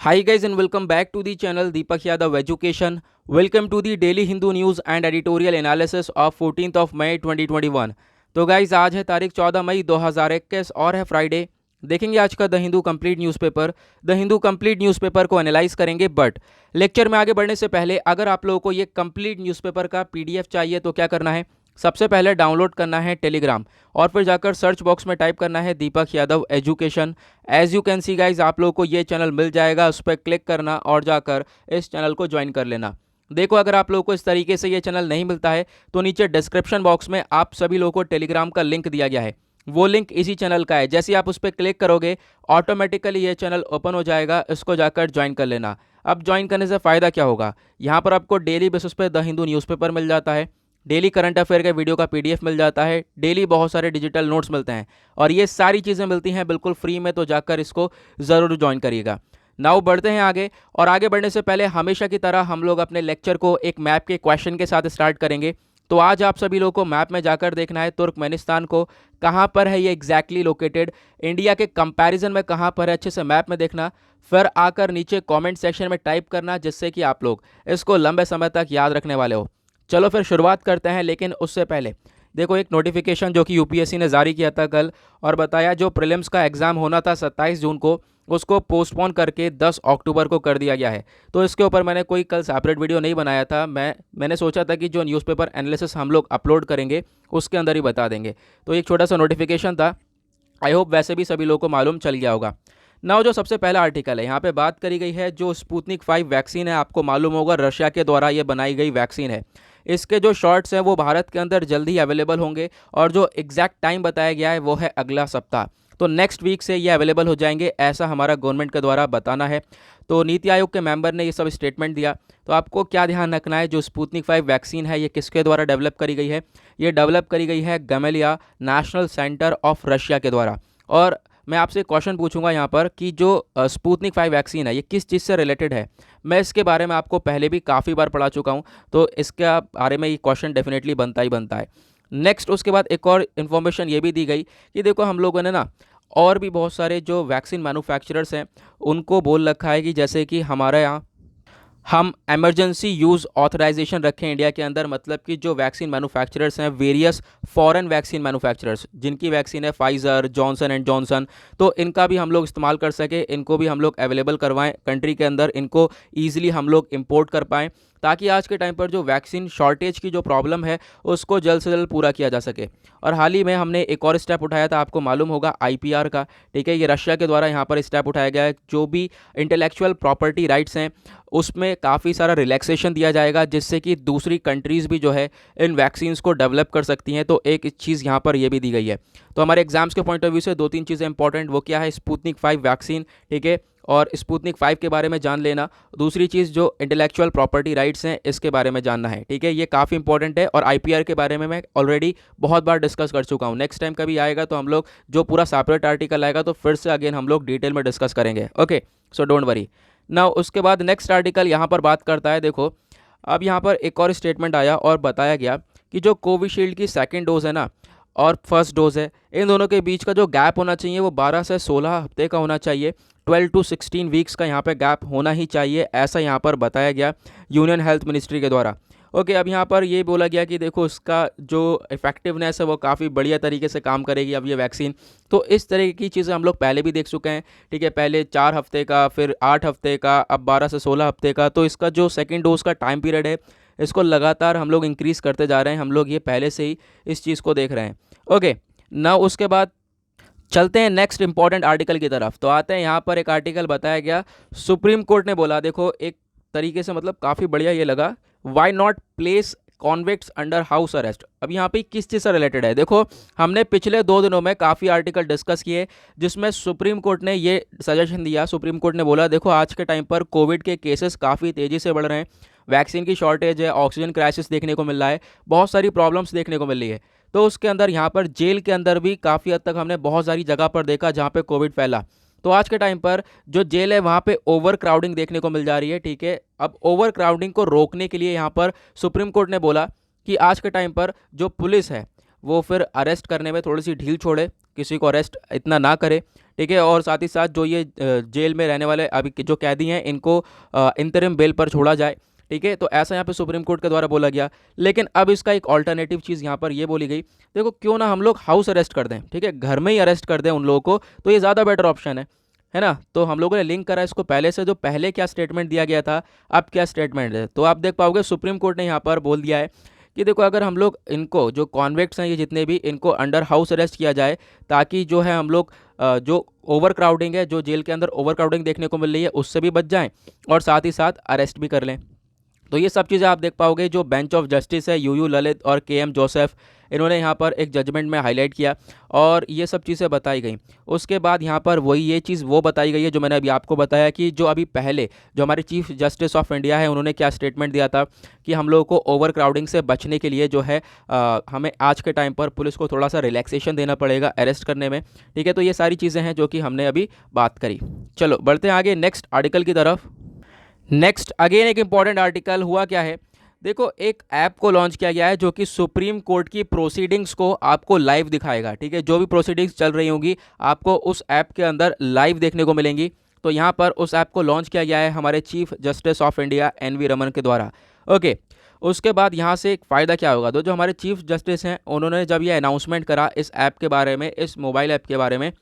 Hi guys and welcome back to the channel Deepak Yadav Education. Welcome to the Daily Hindu News and Editorial Analysis of 14th of May 2021. तो guys आज है तारीख 14 मई 2021 और है Friday. देखेंगे आज का the Hindu complete newspaper. The Hindu complete newspaper को एनालाइज करेंगे, बट लेक्चर में आगे बढ़ने से पहले अगर आप लोगों को ये कंप्लीट न्यूज़पेपर का पीडीएफ चाहिए तो क्या करना है, सबसे पहले डाउनलोड करना है टेलीग्राम और फिर जाकर सर्च बॉक्स में टाइप करना है Deepak Yadav education. As you can see guys आप लोगों को ये चैनल मिल जाएगा, उस पर क्लिक करना और जाकर इस चैनल को ज्वाइन कर लेना। देखो अगर आप लोगों को इस तरीके से ये चैनल नहीं मिलता है तो नीचे डिस्क्रिप्शन बॉक्स में आप सभी लोगों को टेलीग्राम का लिंक दिया गया है, वो लिंक इसी चैनल का है। जैसे आप उस पर क्लिक करोगे ऑटोमेटिकली ये चैनल ओपन हो जाएगा, इसको जाकर ज्वाइन कर लेना। अब ज्वाइन करने से फ़ायदा क्या होगा, यहाँ पर आपको डेली बेसिस पे द हिंदू न्यूज़पेपर मिल जाता है, डेली करंट अफेयर के वीडियो का पीडीएफ मिल जाता है, डेली बहुत सारे डिजिटल नोट्स मिलते हैं और ये सारी चीज़ें मिलती हैं बिल्कुल फ्री में, तो जाकर इसको ज़रूर ज्वाइन करिएगा। नाउ बढ़ते हैं आगे, और आगे बढ़ने से पहले हमेशा की तरह हम लोग अपने लेक्चर को एक मैप के क्वेश्चन के साथ स्टार्ट करेंगे। तो आज आप सभी लोगों को मैप में जाकर देखना है तुर्कमेनिस्तान को कहाँ पर है ये एग्जैक्टली लोकेटेड, इंडिया के कंपैरिजन में कहाँ पर है अच्छे से मैप में देखना, फिर आकर नीचे कमेंट सेक्शन में टाइप करना जिससे कि आप लोग इसको लंबे समय तक याद रखने वाले हो। चलो फिर शुरुआत करते हैं, लेकिन उससे पहले देखो एक नोटिफिकेशन जो कि यूपीएससी ने जारी किया था कल और बताया जो प्रीलिम्स का एग्ज़ाम होना था 27 जून को, उसको पोस्टपोन करके 10 अक्टूबर को कर दिया गया है। तो इसके ऊपर मैंने कोई कल सेपरेट वीडियो नहीं बनाया था, मैंने सोचा था कि जो न्यूज़पेपर एनालिसिस हम लोग अपलोड करेंगे उसके अंदर ही बता देंगे। तो एक छोटा सा नोटिफिकेशन था, आई होप वैसे भी सभी लोगों को मालूम चल गया होगा। नाउ जो सबसे पहला आर्टिकल है यहाँ पे बात करी गई है जो स्पुतनिक 5 वैक्सीन है, आपको मालूम होगा रशिया के द्वारा ये बनाई गई वैक्सीन है। इसके जो शॉट्स हैं वो भारत के अंदर जल्दी ही अवेलेबल होंगे और जो एग्जैक्ट टाइम बताया गया है वो है अगला सप्ताह, तो नेक्स्ट वीक से ये अवेलेबल हो जाएंगे, ऐसा हमारा गवर्नमेंट के द्वारा बताना है। तो नीति आयोग के मेंबर ने ये सब स्टेटमेंट दिया। तो आपको क्या ध्यान रखना है, जो स्पुतनिक 5 वैक्सीन है ये किसके द्वारा डेवलप करी गई है, ये डेवलप करी गई है गमेलिया नेशनल सेंटर ऑफ रशिया के द्वारा। और मैं आपसे क्वेश्चन पूछूंगा यहाँ पर कि जो स्पुतनिक 5 वैक्सीन है ये किस चीज़ से रिलेटेड है। मैं इसके बारे में आपको पहले भी काफ़ी बार पढ़ा चुका हूँ, तो इसके बारे में ये क्वेश्चन डेफिनेटली बनता ही बनता है। नेक्स्ट उसके बाद एक और इन्फॉर्मेशन ये भी दी गई कि देखो हम लोगों ने ना और भी बहुत सारे जो वैक्सीन मैन्युफैक्चरर्स हैं उनको बोल रखा है कि जैसे कि हमारे यहाँ हम इमरजेंसी यूज़ ऑथराइजेशन रखें इंडिया के अंदर, मतलब कि जो वैक्सीन मैन्युफैक्चरर्स हैं वेरियस फॉरेन वैक्सीन मैन्युफैक्चरर्स जिनकी वैक्सीन है फाइज़र, जॉनसन एंड जॉनसन, तो इनका भी हम लोग इस्तेमाल कर सकें, इनको भी हम लोग अवेलेबल करवाएं कंट्री के अंदर, इनको ईजिली हम लोग इंपोर्ट कर पाएँ ताकि आज के टाइम पर जो वैक्सीन शॉर्टेज की जो प्रॉब्लम है उसको जल्द से जल्द पूरा किया जा सके। और हाल ही में हमने एक और स्टेप उठाया था, आपको मालूम होगा आईपीआर का, ठीक है, ये रशिया के द्वारा यहाँ पर स्टेप उठाया गया है। जो भी इंटेलेक्चुअल प्रॉपर्टी राइट्स हैं उसमें काफ़ी सारा रिलैक्सेशन दिया जाएगा जिससे कि दूसरी कंट्रीज़ भी जो है इन वैक्सीन्स को डेवलप कर सकती हैं। तो एक चीज़ यहाँ पर ये भी दी गई है। तो हमारे एग्जाम्स के पॉइंट ऑफ व्यू से दो तीन चीज़ें इंपॉर्टेंट, वो क्या है, स्पुतनिक 5 वैक्सीन, ठीक है, और स्पुतनिक 5 के बारे में जान लेना। दूसरी चीज़ जो इंटेलेक्चुअल प्रॉपर्टी राइट्स हैं इसके बारे में जानना है, ठीक है, ये काफ़ी इंपॉर्टेंट है। और आईपीआर के बारे में मैं ऑलरेडी बहुत बार डिस्कस कर चुका हूँ। नेक्स्ट टाइम कभी आएगा तो हम लोग जो पूरा सेपरेट आर्टिकल आएगा तो फिर से अगेन हम लोग डिटेल में डिस्कस करेंगे। Okay, so don't worry. ना उसके बाद नेक्स्ट आर्टिकल यहाँ पर बात करता है, देखो अब यहाँ पर एक और स्टेटमेंट आया और बताया गया कि जो कोविशील्ड की सेकेंड डोज है ना और फर्स्ट डोज है, इन दोनों के बीच का जो गैप होना चाहिए वो 12 से 16 हफ्ते का होना चाहिए, 12 to 16 वीक्स का यहाँ पे गैप होना ही चाहिए, ऐसा यहाँ पर बताया गया यूनियन हेल्थ मिनिस्ट्री के द्वारा। ओके, अब यहाँ पर ये बोला गया कि देखो इसका जो इफेक्टिवनेस है वो काफ़ी बढ़िया तरीके से काम करेगी अब ये वैक्सीन। तो इस तरह की चीज़ें हम लोग पहले भी देख चुके हैं, ठीक है, पहले 4 हफ्ते का, फिर 8 हफ्ते का, अब 12 से 16 हफ्ते का। तो इसका जो सेकेंड डोज का टाइम पीरियड है इसको लगातार हम लोग इंक्रीज़ करते जा रहे हैं, हम लोग ये पहले से ही इस चीज़ को देख रहे हैं। ओके, ना उसके बाद चलते हैं नेक्स्ट इंपॉर्टेंट आर्टिकल की तरफ। तो आते हैं यहाँ पर एक आर्टिकल बताया गया, सुप्रीम कोर्ट ने बोला, देखो एक तरीके से मतलब काफ़ी बढ़िया ये लगा, why not place convicts under house arrest. अब यहाँ पे किस चीज़ से रिलेटेड है, देखो हमने पिछले 2 दिनों में काफ़ी आर्टिकल डिस्कस किए जिसमें सुप्रीम कोर्ट ने ये सजेशन दिया। सुप्रीम कोर्ट ने बोला देखो आज के टाइम पर कोविड के केसेस काफ़ी तेज़ी से बढ़ रहे हैं, वैक्सीन की शॉर्टेज है, ऑक्सीजन क्राइसिस देखने को मिल रहा है, बहुत सारी प्रॉब्लम्स देखने को मिल रही है। तो उसके अंदर यहाँ पर जेल के अंदर भी काफ़ी हद तक हमने बहुत सारी जगह पर देखा जहाँ पे कोविड फैला। तो आज के टाइम पर जो जेल है वहाँ पे ओवर क्राउडिंग देखने को मिल जा रही है, ठीक है। अब ओवर क्राउडिंग को रोकने के लिए यहाँ पर सुप्रीम कोर्ट ने बोला कि आज के टाइम पर जो पुलिस है वो फिर अरेस्ट करने में थोड़ी सी ढील छोड़े, किसी को अरेस्ट इतना ना करे, ठीक है। और साथ ही साथ जो ये जेल में रहने वाले अभी जो कैदी हैं इनको इंतरिम बेल पर छोड़ा जाए, ठीक है। तो ऐसा यहाँ पे सुप्रीम कोर्ट के द्वारा बोला गया। लेकिन अब इसका एक ऑल्टरनेटिव चीज़ यहाँ पर ये बोली गई, देखो क्यों ना हम लोग हाउस अरेस्ट कर दें, ठीक है, घर में ही अरेस्ट कर दें उन लोगों को, तो ये ज़्यादा बेटर ऑप्शन है ना। तो हम लोगों ने लिंक करा इसको पहले से, जो पहले क्या स्टेटमेंट दिया गया था, अब क्या स्टेटमेंट है। तो आप देख पाओगे सुप्रीम कोर्ट ने यहाँ पर बोल दिया है कि देखो अगर हम लोग इनको जो कॉन्विक्ट्स हैं ये जितने भी, इनको अंडर हाउस अरेस्ट किया जाए, ताकि जो है हम लोग जो ओवर क्राउडिंग है, जो जेल के अंदर ओवर क्राउडिंग देखने को मिल रही है, उससे भी बच जाएं और साथ ही साथ अरेस्ट भी कर लें। तो ये सब चीज़ें आप देख पाओगे जो बेंच ऑफ जस्टिस है, यूयू ललित और केएम जोसेफ, इन्होंने यहाँ पर एक जजमेंट में हाईलाइट किया और ये सब चीज़ें बताई गई। उसके बाद यहाँ पर वही ये चीज़ वो बताई गई है जो मैंने अभी आपको बताया कि जो अभी पहले जो हमारे चीफ जस्टिस ऑफ इंडिया है उन्होंने क्या स्टेटमेंट दिया था कि हम लोगों को ओवर क्राउडिंग से बचने के लिए जो है हमें आज के टाइम पर पुलिस को थोड़ा सा रिलैक्सेशन देना पड़ेगा अरेस्ट करने में, ठीक है। तो ये सारी चीज़ें हैं जो कि हमने अभी बात करी। चलो बढ़ते हैं आगे नेक्स्ट आर्टिकल की तरफ। नेक्स्ट अगेन एक इंपॉर्टेंट आर्टिकल हुआ क्या है, देखो एक ऐप को लॉन्च किया गया है जो कि सुप्रीम कोर्ट की प्रोसीडिंग्स को आपको लाइव दिखाएगा, ठीक है। जो भी प्रोसीडिंग्स चल रही होंगी आपको उस ऐप के अंदर लाइव देखने को मिलेंगी। तो यहाँ पर उस ऐप को लॉन्च किया गया है हमारे chief justice of India NV Raman के द्वारा। ओके, उसके बाद यहाँ से एक फ़ायदा क्या होगा, तो जो हमारे चीफ जस्टिस हैं उन्होंने जब ये अनाउंसमेंट करा इस ऐप के बारे में, इस मोबाइल ऐप के बारे में,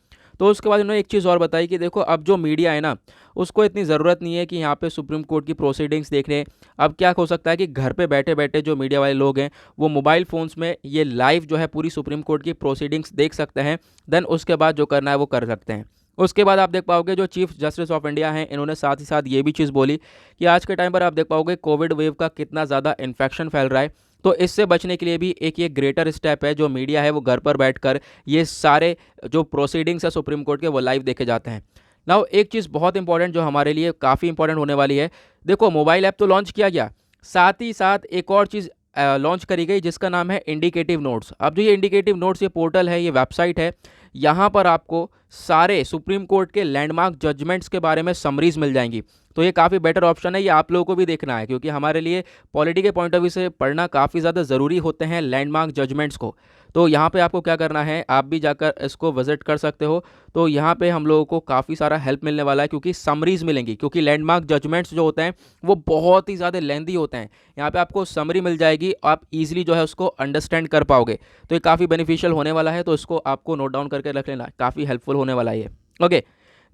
तो उसके बाद उन्होंने एक चीज़ और बताई कि देखो अब जो मीडिया है ना उसको इतनी ज़रूरत नहीं है कि यहाँ पे सुप्रीम कोर्ट की प्रोसीडिंग्स देखने। अब क्या हो सकता है कि घर पे बैठे बैठे जो मीडिया वाले लोग हैं वो मोबाइल फ़ोन्स में ये लाइव जो है पूरी सुप्रीम कोर्ट की प्रोसीडिंग्स देख सकते हैं, देन उसके बाद जो करना है वो कर सकते हैं। उसके बाद आप देख पाओगे जो चीफ जस्टिस ऑफ इंडिया हैं इन्होंने साथ ही साथ ये भी चीज़ बोली कि आज के टाइम पर आप देख पाओगे कोविड वेव का कितना ज़्यादा इन्फेक्शन फैल रहा है, तो इससे बचने के लिए भी एक ये ग्रेटर स्टेप है, जो मीडिया है वो घर पर बैठकर ये सारे जो प्रोसीडिंग्स है सुप्रीम कोर्ट के वो लाइव देखे जाते हैं। नाउ एक चीज़ बहुत इंपॉर्टेंट जो हमारे लिए काफ़ी इंपॉर्टेंट होने वाली है, देखो मोबाइल ऐप तो लॉन्च किया गया, साथ ही साथ एक और चीज़ लॉन्च करी गई जिसका नाम है इंडिकेटिव नोट्स। अब जो ये इंडिकेटिव नोट्स ये पोर्टल है, ये वेबसाइट है, यहाँ पर आपको सारे सुप्रीम कोर्ट के लैंडमार्क जजमेंट्स के बारे में समरीज मिल जाएंगी। तो ये काफ़ी बेटर ऑप्शन है, ये आप लोगों को भी देखना है क्योंकि हमारे लिए पॉलिटी के पॉइंट ऑफ व्यू से पढ़ना काफ़ी ज़्यादा ज़रूरी होते हैं लैंडमार्क जजमेंट्स को। तो यहाँ पे आपको क्या करना है, आप भी जाकर इसको विजिट कर सकते हो। तो यहाँ पे हम लोगों को काफ़ी सारा हेल्प मिलने वाला है क्योंकि समरीज मिलेंगी, क्योंकि लैंडमार्क जजमेंट्स जो होते हैं वो बहुत ही ज़्यादा लेंदी होते हैं। यहाँ पे आपको समरी मिल जाएगी, आप इजीली जो है उसको अंडरस्टैंड कर पाओगे। तो ये काफ़ी बेनिफिशियल होने वाला है, तो इसको आपको नोट डाउन करके रख लेना, काफ़ी हेल्पफुल होने वाला है ये। ओके,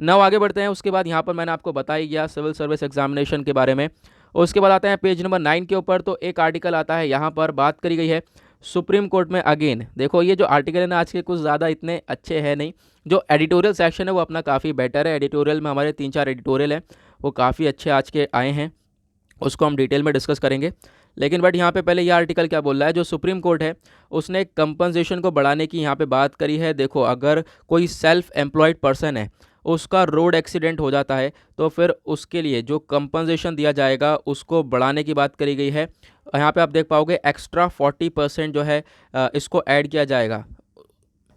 नाउ आगे बढ़ते हैं। उसके बाद यहाँ पर मैंने आपको बताई गया सिविल सर्विस एग्जामिनेशन के बारे में। उसके बाद आते हैं पेज नंबर 9 के ऊपर, तो एक आर्टिकल आता है, यहाँ पर बात करी गई है सुप्रीम कोर्ट में अगेन। देखो ये जो आर्टिकल है ना आज के कुछ ज़्यादा इतने अच्छे हैं नहीं, जो एडिटोरियल सेक्शन है वो अपना काफ़ी बेटर है। एडिटोरियल में हमारे 3-4 एडिटोरियल हैं वो काफ़ी अच्छे आज के आए हैं, उसको हम डिटेल में डिस्कस करेंगे। लेकिन बट यहाँ पे पहले ये आर्टिकल क्या बोल रहा है, जो सुप्रीम कोर्ट है उसने कंपनसेशन को बढ़ाने की यहाँ पे बात करी है। देखो अगर कोई सेल्फ एम्प्लॉयड पर्सन है उसका रोड एक्सीडेंट हो जाता है तो फिर उसके लिए जो कंपनसेशन दिया जाएगा उसको बढ़ाने की बात करी गई है। यहाँ पे आप देख पाओगे एक्स्ट्रा 40% जो है इसको ऐड किया जाएगा।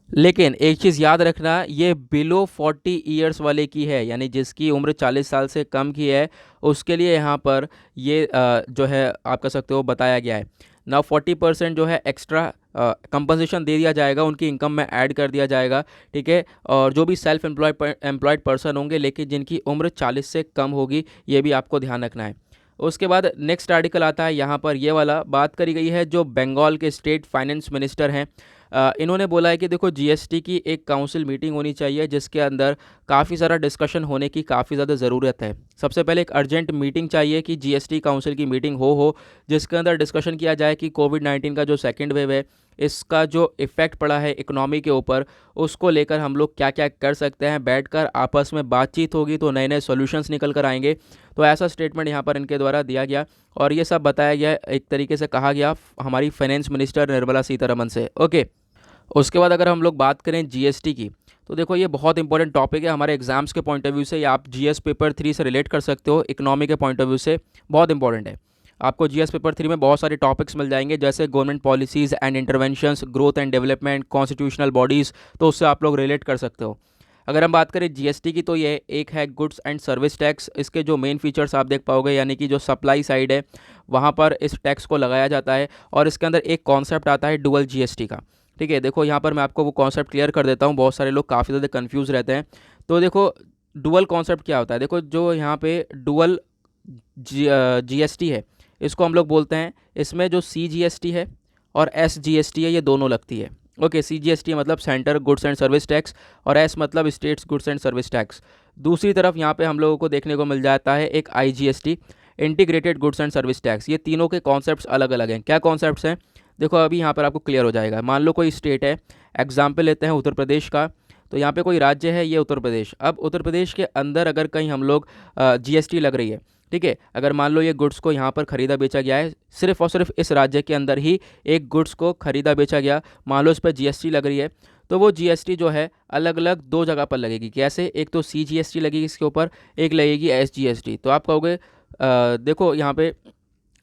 लेकिन एक चीज़ याद रखना, ये बिलो 40 ईयर्स वाले की है, यानी जिसकी उम्र 40 साल से कम की है उसके लिए यहाँ पर ये जो है आप कह सकते हो बताया गया है। नाउ 40% जो है एक्स्ट्रा कंपनसेशन दे दिया जाएगा, उनकी इनकम में ऐड कर दिया जाएगा, ठीक है। और जो भी सेल्फ एम्प्लॉयड पर्सन होंगे लेकिन जिनकी उम्र 40 से कम होगी, ये भी आपको ध्यान रखना है। उसके बाद नेक्स्ट आर्टिकल आता है, यहाँ पर ये वाला बात करी गई है जो बंगाल के स्टेट फाइनेंस मिनिस्टर हैं, इन्होंने बोला है कि देखो जीएसटी की एक काउंसिल मीटिंग होनी चाहिए जिसके अंदर काफ़ी सारा डिस्कशन होने की काफ़ी ज़्यादा ज़रूरत है। सबसे पहले एक अर्जेंट मीटिंग चाहिए कि जीएसटी काउंसिल की मीटिंग हो जिसके अंदर डिस्कशन किया जाए कि कोविड-19 का जो सेकेंड वेव है इसका जो इफ़ेक्ट पड़ा है इकोनॉमी के ऊपर, उसको लेकर हम लोग क्या क्या कर सकते हैं, बैठकर आपस में बातचीत होगी तो नए नए सॉल्यूशंस निकल कर आएंगे। तो ऐसा स्टेटमेंट यहाँ पर इनके द्वारा दिया गया और ये सब बताया गया, एक तरीके से कहा गया हमारी फाइनेंस मिनिस्टर निर्मला सीतारमन से। ओके, उसके बाद अगर हम लोग बात करें जीएसटी की, तो देखो ये बहुत इंपॉर्टेंट टॉपिक है हमारे एग्जाम्स के पॉइंट ऑफ व्यू से, या आप जीएस पेपर 3 से रिलेट कर सकते हो, इकोनॉमी के पॉइंट ऑफ व्यू से बहुत इंपॉर्टेंट है। आपको जीएस पेपर 3 में बहुत सारे टॉपिक्स मिल जाएंगे जैसे government policies and interventions, growth and development, constitutional bodies, तो उससे आप लोग रिलेट कर सकते हो। अगर हम बात करें जीएसटी की, तो ये एक है गुड्स एंड सर्विस टैक्स। इसके जो मेन फीचर्स आप देख पाओगे, यानी कि जो सप्लाई साइड है वहाँ पर इस टैक्स को लगाया जाता है और इसके अंदर एक कॉन्सेप्ट आता है डुअल जीएसटी का। ठीक है, देखो यहाँ पर मैं आपको वो कॉन्सेप्ट क्लियर कर देता हूँ, बहुत सारे लोग काफ़ी ज़्यादा कंफ्यूज रहते हैं। तो देखो डुअल कॉन्सेप्ट क्या होता है, देखो जो यहाँ पे डुअल जीएसटी है, इसको हम लोग बोलते हैं, इसमें जो सीजीएसटी है और एसजीएसटी है, ये दोनों लगती है। ओके, सीजीएसटी मतलब centre goods and service tax और एस मतलब states goods and service tax. दूसरी तरफ यहाँ पे हम लोगों को देखने को मिल जाता है एक IGST, integrated goods and service tax. ये तीनों के कॉन्सेप्ट्स अलग अलग हैं। क्या कॉन्सेप्ट्स हैं, देखो अभी यहाँ पर आपको क्लियर हो जाएगा। मान लो कोई स्टेट है, एग्जाम्पल लेते हैं उत्तर प्रदेश का, तो यहाँ पे कोई राज्य है, ये उत्तर प्रदेश। अब उत्तर प्रदेश के अंदर अगर कहीं हम लोग जीएसटी लग रही है, ठीक है, अगर मान लो ये गुड्स को यहाँ पर ख़रीदा बेचा गया है, सिर्फ और सिर्फ इस राज्य के अंदर ही एक गुड्स को ख़रीदा बेचा गया, मान लो इस पर जीएसटी लग रही है, तो वो जीएसटी जो है अलग अलग दो जगह पर लगेगी। कैसे, एक तो सीजीएसटी लगेगी इसके ऊपर, एक लगेगी एसजीएसटी। तो आप कहोगे देखो यहाँ पे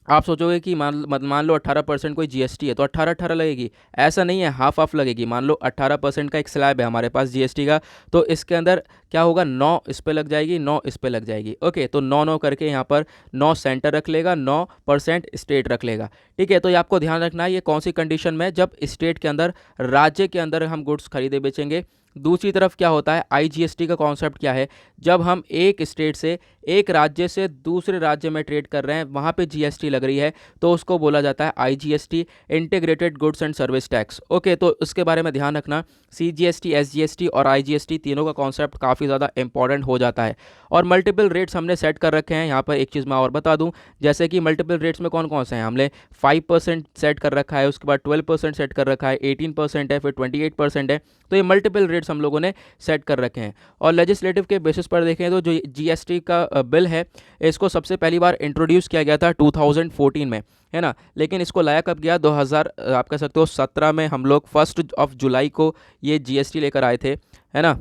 आप सोचोगे कि मान लो 18% कोई जीएसटी है तो 18-18 लगेगी, ऐसा नहीं है, हाफ हाफ लगेगी। मान लो 18% का एक स्लैब है हमारे पास जीएसटी का, तो इसके अंदर क्या होगा, 9 इस पे लग जाएगी, 9 इस पे लग जाएगी। ओके, तो 9-9 करके यहाँ पर 9 सेंटर रख लेगा, 9% स्टेट रख लेगा। ठीक है, तो ये आपको ध्यान रखना है, ये कौन सी कंडीशन में, जब स्टेट के अंदर, राज्य के अंदर हम गुड्स खरीदे बेचेंगे। दूसरी तरफ क्या होता है, आईजीएसटी का कॉन्सेप्ट क्या है, जब हम एक स्टेट से, एक राज्य से दूसरे राज्य में ट्रेड कर रहे हैं, वहाँ पे जीएसटी लग रही है, तो उसको बोला जाता है IGST, integrated goods and service tax. Okay, तो उसके बारे में ध्यान रखना, सीजीएसटी, एसजीएसटी और आईजीएसटी तीनों का कॉन्सेप्ट काफ़ी ज़्यादा इंपॉर्टेंट हो जाता है। और मल्टीपल रेट्स हमने सेट कर रखे हैं। यहाँ पर एक चीज़ मैं और बता दूँ, जैसे कि मल्टीपल रेट्स में कौन कौन से हैं, हमने 5% सेट कर रखा है, उसके बाद 12% सेट कर रखा है, 18% है, फिर 28% है। तो ये मल्टीपल रेट्स हम लोगों ने सेट कर रखे हैं। और लेजिस्लेटिव के बेसिस पर देखें तो जो जीएसटी का बिल है, इसको सबसे पहली बार इंट्रोड्यूस किया गया था 2014 में, है ना। लेकिन इसको लाया कब गया, 2000 आप कह सकते हो 17 में हम लोग 1 जुलाई को ये जीएसटी लेकर आए थे, है ना।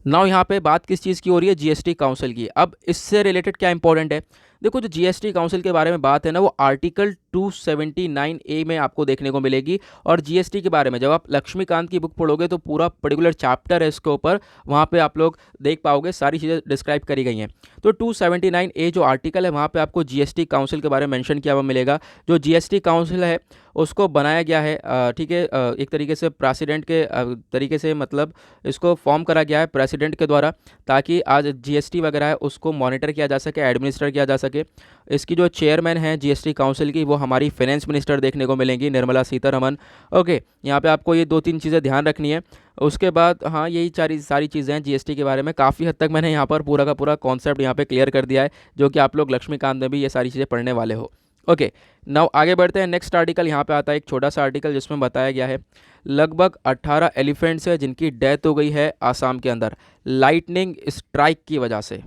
नाउ यहाँ पे बात किस चीज़ की हो रही है, जीएसटी काउंसिल की। अब इससे रिलेटेड क्या इंपॉर्टेंट है, देखो जो जीएसटी काउंसिल के बारे में बात है ना, वो आर्टिकल 279A में आपको देखने को मिलेगी। और जीएसटी के बारे में जब आप लक्ष्मीकांत की बुक पढ़ोगे तो पूरा पर्टिकुलर चैप्टर है इसके ऊपर, वहाँ पे आप लोग देख पाओगे, सारी चीज़ें डिस्क्राइब करी गई हैं। तो 279A जो आर्टिकल है, वहाँ पे आपको जीएसटी काउंसिल के बारे में मेंशन किया हुआ मिलेगा। जो जीएसटी काउंसिल है उसको बनाया गया है, ठीक है, एक तरीके से प्रेसिडेंट के तरीके से, मतलब इसको फॉर्म करा गया है प्रेसिडेंट के द्वारा, ताकि आज जीएसटी वगैरह है उसको मॉनिटर किया जा सके, एडमिनिस्टर किया जा सके। इसकी जो चेयरमैन है जीएसटी काउंसिल की, वो हमारी फाइनेंस मिनिस्टर देखने को मिलेंगी, निर्मला सीतारमन। ओके, यहाँ पे आपको ये 2-3 चीज़ें ध्यान रखनी है। उसके बाद हाँ, यही सारी चीज़ें हैं जीएसटी के बारे में। काफ़ी हद तक मैंने यहाँ पर पूरा का पूरा कॉन्सेप्ट यहाँ पे क्लियर कर दिया है, जो कि आप लोग लक्ष्मीकांत में भी ये सारी चीज़ें पढ़ने वाले हो। ओके, नाउ आगे बढ़ते हैं। नेक्स्ट आर्टिकल यहाँ पे आता है, एक छोटा सा आर्टिकल जिसमें बताया गया है लगभग 18 एलिफेंट्स है जिनकी डेथ हो गई है आसाम के अंदर लाइटनिंग स्ट्राइक की वजह से,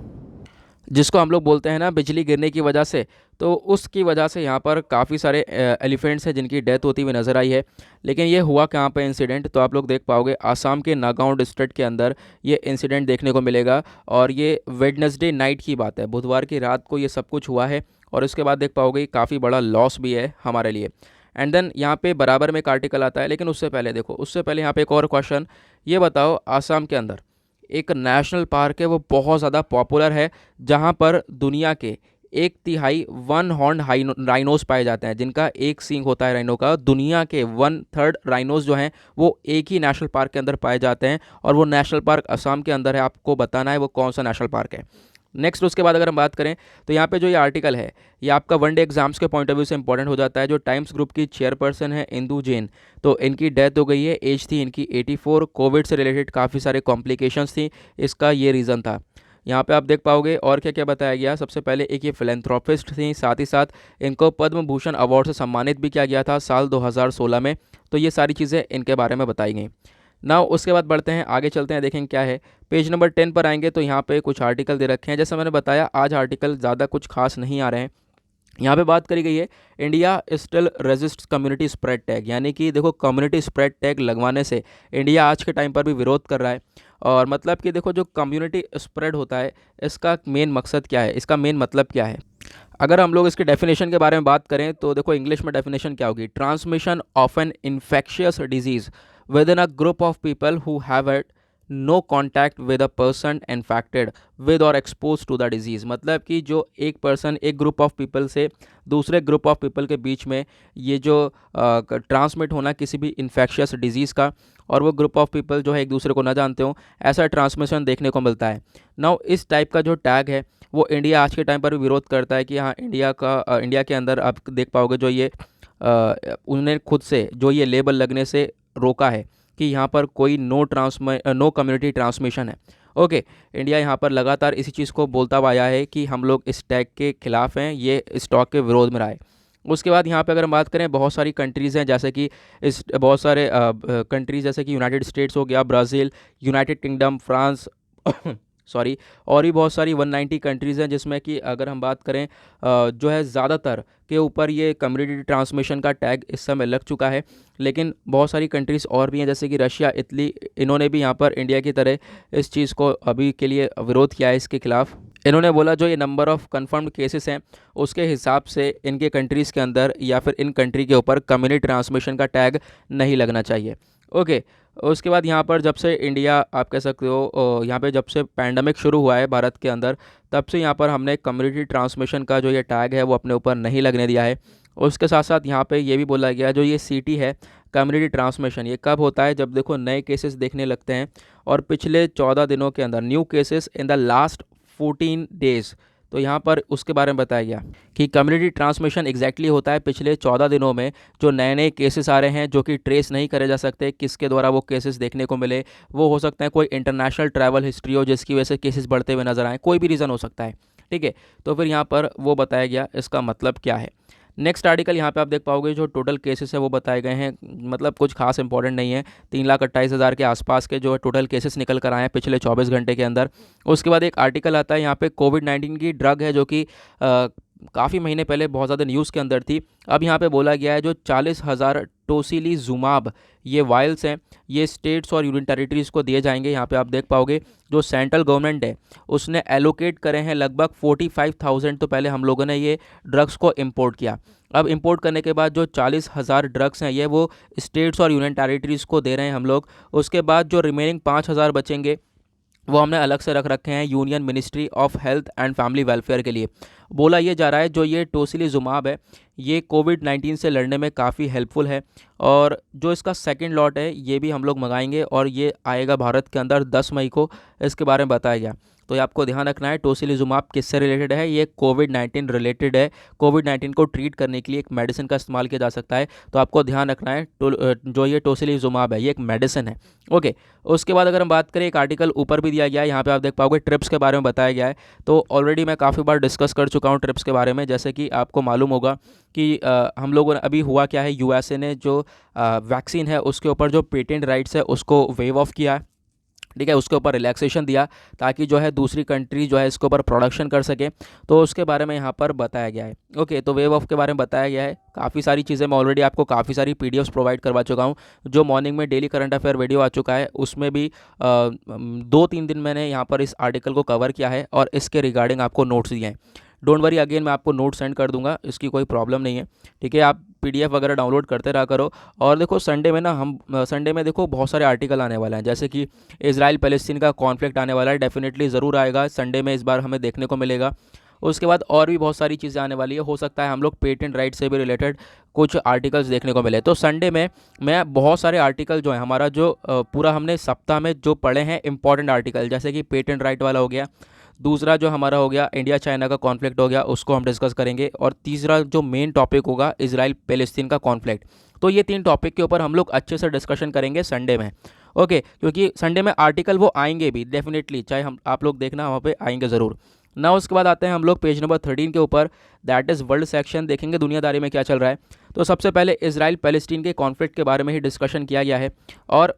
जिसको हम लोग बोलते हैं ना बिजली गिरने की वजह से। तो उसकी वजह से यहाँ पर काफ़ी सारे एलिफेंट्स हैं जिनकी डेथ होती हुई नज़र आई है। लेकिन ये हुआ कहाँ पे इंसिडेंट, तो आप लोग देख पाओगे आसाम के नागांव डिस्ट्रिक्ट के अंदर ये इंसिडेंट देखने को मिलेगा। और ये वेडनेसडे नाइट की बात है, बुधवार की रात को ये सब कुछ हुआ है। और उसके बाद देख पाओगे काफ़ी बड़ा लॉस भी है हमारे लिए। एंड देन यहाँ पे बराबर में एक आर्टिकल आता है, लेकिन उससे पहले देखो, उससे पहले यहाँ पे एक और क्वेश्चन, ये बताओ आसाम के अंदर एक नेशनल पार्क है, वो बहुत ज़्यादा पॉपुलर है, जहाँ पर दुनिया के 1/3 वन हॉर्न राइनोस पाए जाते हैं, जिनका एक सींग होता है राइनो का। दुनिया के 1/3 राइनोस जो हैं वो एक ही नेशनल पार्क के अंदर पाए जाते हैं, और वो नेशनल पार्क असम के अंदर है। आपको बताना है वो कौन सा नेशनल पार्क है। नेक्स्ट उसके बाद अगर हम बात करें तो यहाँ पे जो ये आर्टिकल है, ये आपका वनडे एग्जाम्स के पॉइंट ऑफ व्यू से इंपॉर्टेंट हो जाता है। जो टाइम्स ग्रुप की चेयरपर्सन है इंदू जैन, तो इनकी डेथ हो गई है, एज थी इनकी 84। कोविड से रिलेटेड काफ़ी सारे कॉम्प्लिकेशंस थी, इसका ये रीज़न था। यहाँ पे आप देख पाओगे और क्या क्या बताया गया। सबसे पहले एक ये फिलेंथ्रोपिस्ट थी, साथ ही साथ इनको पद्म भूषण अवार्ड से सम्मानित भी किया गया था साल 2016 में। तो ये सारी चीज़ें इनके बारे में बताई गई। नाउ उसके बाद बढ़ते हैं, आगे चलते हैं, देखेंगे क्या है। पेज नंबर 10 पर आएंगे तो यहाँ पे कुछ आर्टिकल दे रखे हैं। जैसे मैंने बताया आज आर्टिकल ज़्यादा कुछ खास नहीं आ रहे हैं। यहाँ पे बात करी गई है India still resist community spread tag, यानी कि देखो कम्युनिटी स्प्रेड टैग लगवाने से इंडिया आज के टाइम पर भी विरोध कर रहा है। और मतलब कि देखो जो कम्युनिटी स्प्रेड होता है, इसका मेन मकसद क्या है, इसका मेन मतलब क्या है। अगर हम लोग इसके डेफिनेशन के बारे में बात करें तो देखो इंग्लिश में डेफिनेशन क्या होगी, transmission of an infectious disease within a group of people who have it no contact with a person infected with और एक्सपोज टू द डिजीज़। मतलब कि जो एक पर्सन एक ग्रुप ऑफ पीपल से दूसरे ग्रुप ऑफ पीपल के बीच में ये जो ट्रांसमिट होना किसी भी इन्फेक्शियस डिजीज़ का, और वो ग्रुप ऑफ पीपल जो है एक दूसरे को ना जानते हो, ऐसा ट्रांसमिशन देखने को मिलता है। नाउ इस टाइप का जो टैग है वो इंडिया आज के टाइम पर भी विरोध करता है कि हाँ, इंडिया के अंदर आप देख पाओगे जो ये उन्होंने खुद से जो ये लेबल लगने से रोका है कि यहाँ पर कोई नो कम्युनिटी ट्रांसमिशन है। ओके, इंडिया यहाँ पर लगातार इसी चीज़ को बोलता हुआ आया है कि हम लोग इस टैग के खिलाफ हैं, ये स्टॉक के विरोध में रहा है। उसके बाद यहाँ पे अगर हम बात करें, बहुत सारी कंट्रीज़ हैं जैसे कि इस बहुत सारे कंट्रीज़ जैसे कि यूनाइटेड स्टेट्स हो गया, Brazil, United kingdom, France sorry, और भी बहुत सारी 190 कंट्रीज़ हैं जिसमें कि अगर हम बात करें जो है ज़्यादातर के ऊपर ये कम्युनिटी ट्रांसमिशन का टैग इस समय लग चुका है। लेकिन बहुत सारी कंट्रीज़ और भी हैं जैसे कि रशिया, इटली, इन्होंने भी यहाँ पर इंडिया की तरह इस चीज़ को अभी के लिए विरोध किया है इसके खिलाफ़। इन्होंने बोला जो ये नंबर ऑफ़ कन्फर्म्ड केसेस हैं उसके हिसाब से इनके कंट्रीज़ के अंदर या फिर इन कंट्री के ऊपर कम्युनिटी ट्रांसमिशन का टैग नहीं लगना चाहिए। ओके, उसके बाद यहाँ पर जब से इंडिया आप कह सकते हो यहाँ पे जब से पैंडमिक शुरू हुआ है भारत के अंदर, तब से यहाँ पर हमने कम्युनिटी ट्रांसमिशन का जो ये टैग है वो अपने ऊपर नहीं लगने दिया है। उसके साथ साथ यहाँ पे ये भी बोला गया जो ये सीटी है कम्युनिटी ट्रांसमिशन, ये कब होता है जब देखो नए केसेस देखने लगते हैं और पिछले 14 दिनों के अंदर new cases in the last 14 days. तो यहाँ पर उसके बारे में बताया गया कि कम्युनिटी ट्रांसमिशन एग्जैक्टली होता है पिछले 14 दिनों में जो नए नए केसेस आ रहे हैं जो कि ट्रेस नहीं करे जा सकते किसके द्वारा वो केसेस देखने को मिले। वो हो सकता है कोई इंटरनेशनल ट्रैवल हिस्ट्री हो जिसकी वजह से केसेस बढ़ते हुए नजर आए, कोई भी रीज़न हो सकता है। ठीक है, तो फिर यहाँ पर वो बताया गया इसका मतलब क्या है। नेक्स्ट आर्टिकल यहाँ पे आप देख पाओगे जो टोटल केसेस है वो बताए गए हैं, मतलब कुछ खास इंपॉर्टेंट नहीं है। 3,28,000 के आसपास के जो टोटल केसेस निकल कर आए हैं पिछले 24 घंटे के अंदर। उसके बाद एक आर्टिकल आता है यहाँ पे कोविड-19 की ड्रग है जो कि काफ़ी महीने पहले बहुत ज़्यादा न्यूज़ के अंदर थी। अब यहाँ पे बोला गया है जो 40,000 टोसिलीजुमाब ये वायल्स हैं ये स्टेट्स और यूनियन टेरिटरीज़ को दिए जाएंगे। यहाँ पे आप देख पाओगे जो सेंट्रल गवर्नमेंट है उसने एलोकेट करे हैं लगभग 45,000। तो पहले हम लोगों ने ये ड्रग्स को इंपोर्ट किया, अब इंपोर्ट करने के बाद जो 40,000 ड्रग्स हैं ये वो स्टेट्स और यूनियन टेरिटरीज़ को दे रहे हैं हम लोग। उसके बाद जो रिमेनिंग 5,000 बचेंगे वो हमने अलग से रख रखे हैं union ministry of health and family welfare के लिए। बोला ये जा रहा है जो ये टोसिलीजुमाब है ये कोविड-19 से लड़ने में काफ़ी हेल्पफुल है, और जो इसका सेकंड लॉट है ये भी हम लोग मंगाएंगे और ये आएगा भारत के अंदर 10 मई को, इसके बारे में बताया गया। तो ये आपको ध्यान रखना है टोसिलीजुमाब किससे रिलेटेड है, ये कोविड-19 रिलेटेड है। कोविड-19 को ट्रीट करने के लिए एक मेडिसिन का इस्तेमाल किया जा सकता है, तो आपको ध्यान रखना है जो ये टोसिलीजुमाब है ये एक मेडिसिन है। ओके, उसके बाद अगर हम बात करें एक आर्टिकल ऊपर भी दिया गया है, यहाँ पे आप देख पाओगे ट्रिप्स के बारे में बताया गया है। तो ऑलरेडी मैं काफ़ी बार डिस्कस कर चुका हूँ ट्रिप्स के बारे में, जैसे कि आपको मालूम होगा कि हम लोगों ने अभी हुआ क्या है, यूएसए ने जो वैक्सीन है उसके ऊपर जो पेटेंट राइट्स है उसको वेव ऑफ किया है। ठीक है, उसके ऊपर रिलैक्सेशन दिया ताकि जो है दूसरी कंट्री जो है इसके ऊपर प्रोडक्शन कर सके। तो उसके बारे में यहाँ पर बताया गया है। ओके, तो वेव ऑफ के बारे में बताया गया है। काफ़ी सारी चीज़ें मैं ऑलरेडी आपको काफ़ी सारी पीडीएफ्स प्रोवाइड करवा चुका हूँ। जो मॉर्निंग में डेली करंट अफेयर वीडियो आ चुका है उसमें भी 2-3 दिन मैंने यहाँ पर इस आर्टिकल को कवर किया है और इसके रिगार्डिंग आपको नोट्स दिए हैं। डोंट वरी, अगेन मैं आपको नोट सेंड कर दूंगा, इसकी कोई प्रॉब्लम नहीं है। ठीक है, आप पीडीएफ वगैरह डाउनलोड करते रहा करो। और देखो संडे में ना संडे में देखो बहुत सारे आर्टिकल आने वाले हैं, जैसे कि इजराइल पैलेस्टीन का कॉन्फ्लिक्ट आने वाला है, डेफिनेटली ज़रूर आएगा संडे में, इस बार हमें देखने को मिलेगा। उसके बाद और भी बहुत सारी चीज़ें आने वाली है, हो सकता है हम लोग पेटेंट राइट से भी रिलेटेड कुछ आर्टिकल्स देखने को मिले। तो संडे में मैं बहुत सारे आर्टिकल जो है हमारा जो पूरा हमने सप्ताह में जो पढ़े हैं इंपॉर्टेंट आर्टिकल, जैसे कि पेटेंट राइट वाला हो गया, दूसरा जो हमारा हो गया इंडिया चाइना का कॉन्फ्लिक्ट हो गया उसको हम डिस्कस करेंगे, और तीसरा जो मेन टॉपिक होगा इजराइल पैलेस्टीन का कॉन्फ्लिक्ट। तो ये 3 टॉपिक के ऊपर हम लोग अच्छे से डिस्कशन करेंगे संडे में। ओके, क्योंकि संडे में आर्टिकल वो आएंगे भी डेफिनेटली, चाहे हम आप लोग देखना वहाँ पे आएंगे ज़रूर ना। उसके बाद आते हैं हम लोग पेज नंबर 13 के ऊपर, दैट इज़ वर्ल्ड सेक्शन, देखेंगे दुनियादारी में क्या चल रहा है। तो सबसे पहले इजराइल पैलेस्टीन के कॉन्फ्लिक्ट के बारे में ही डिस्कशन किया गया है। और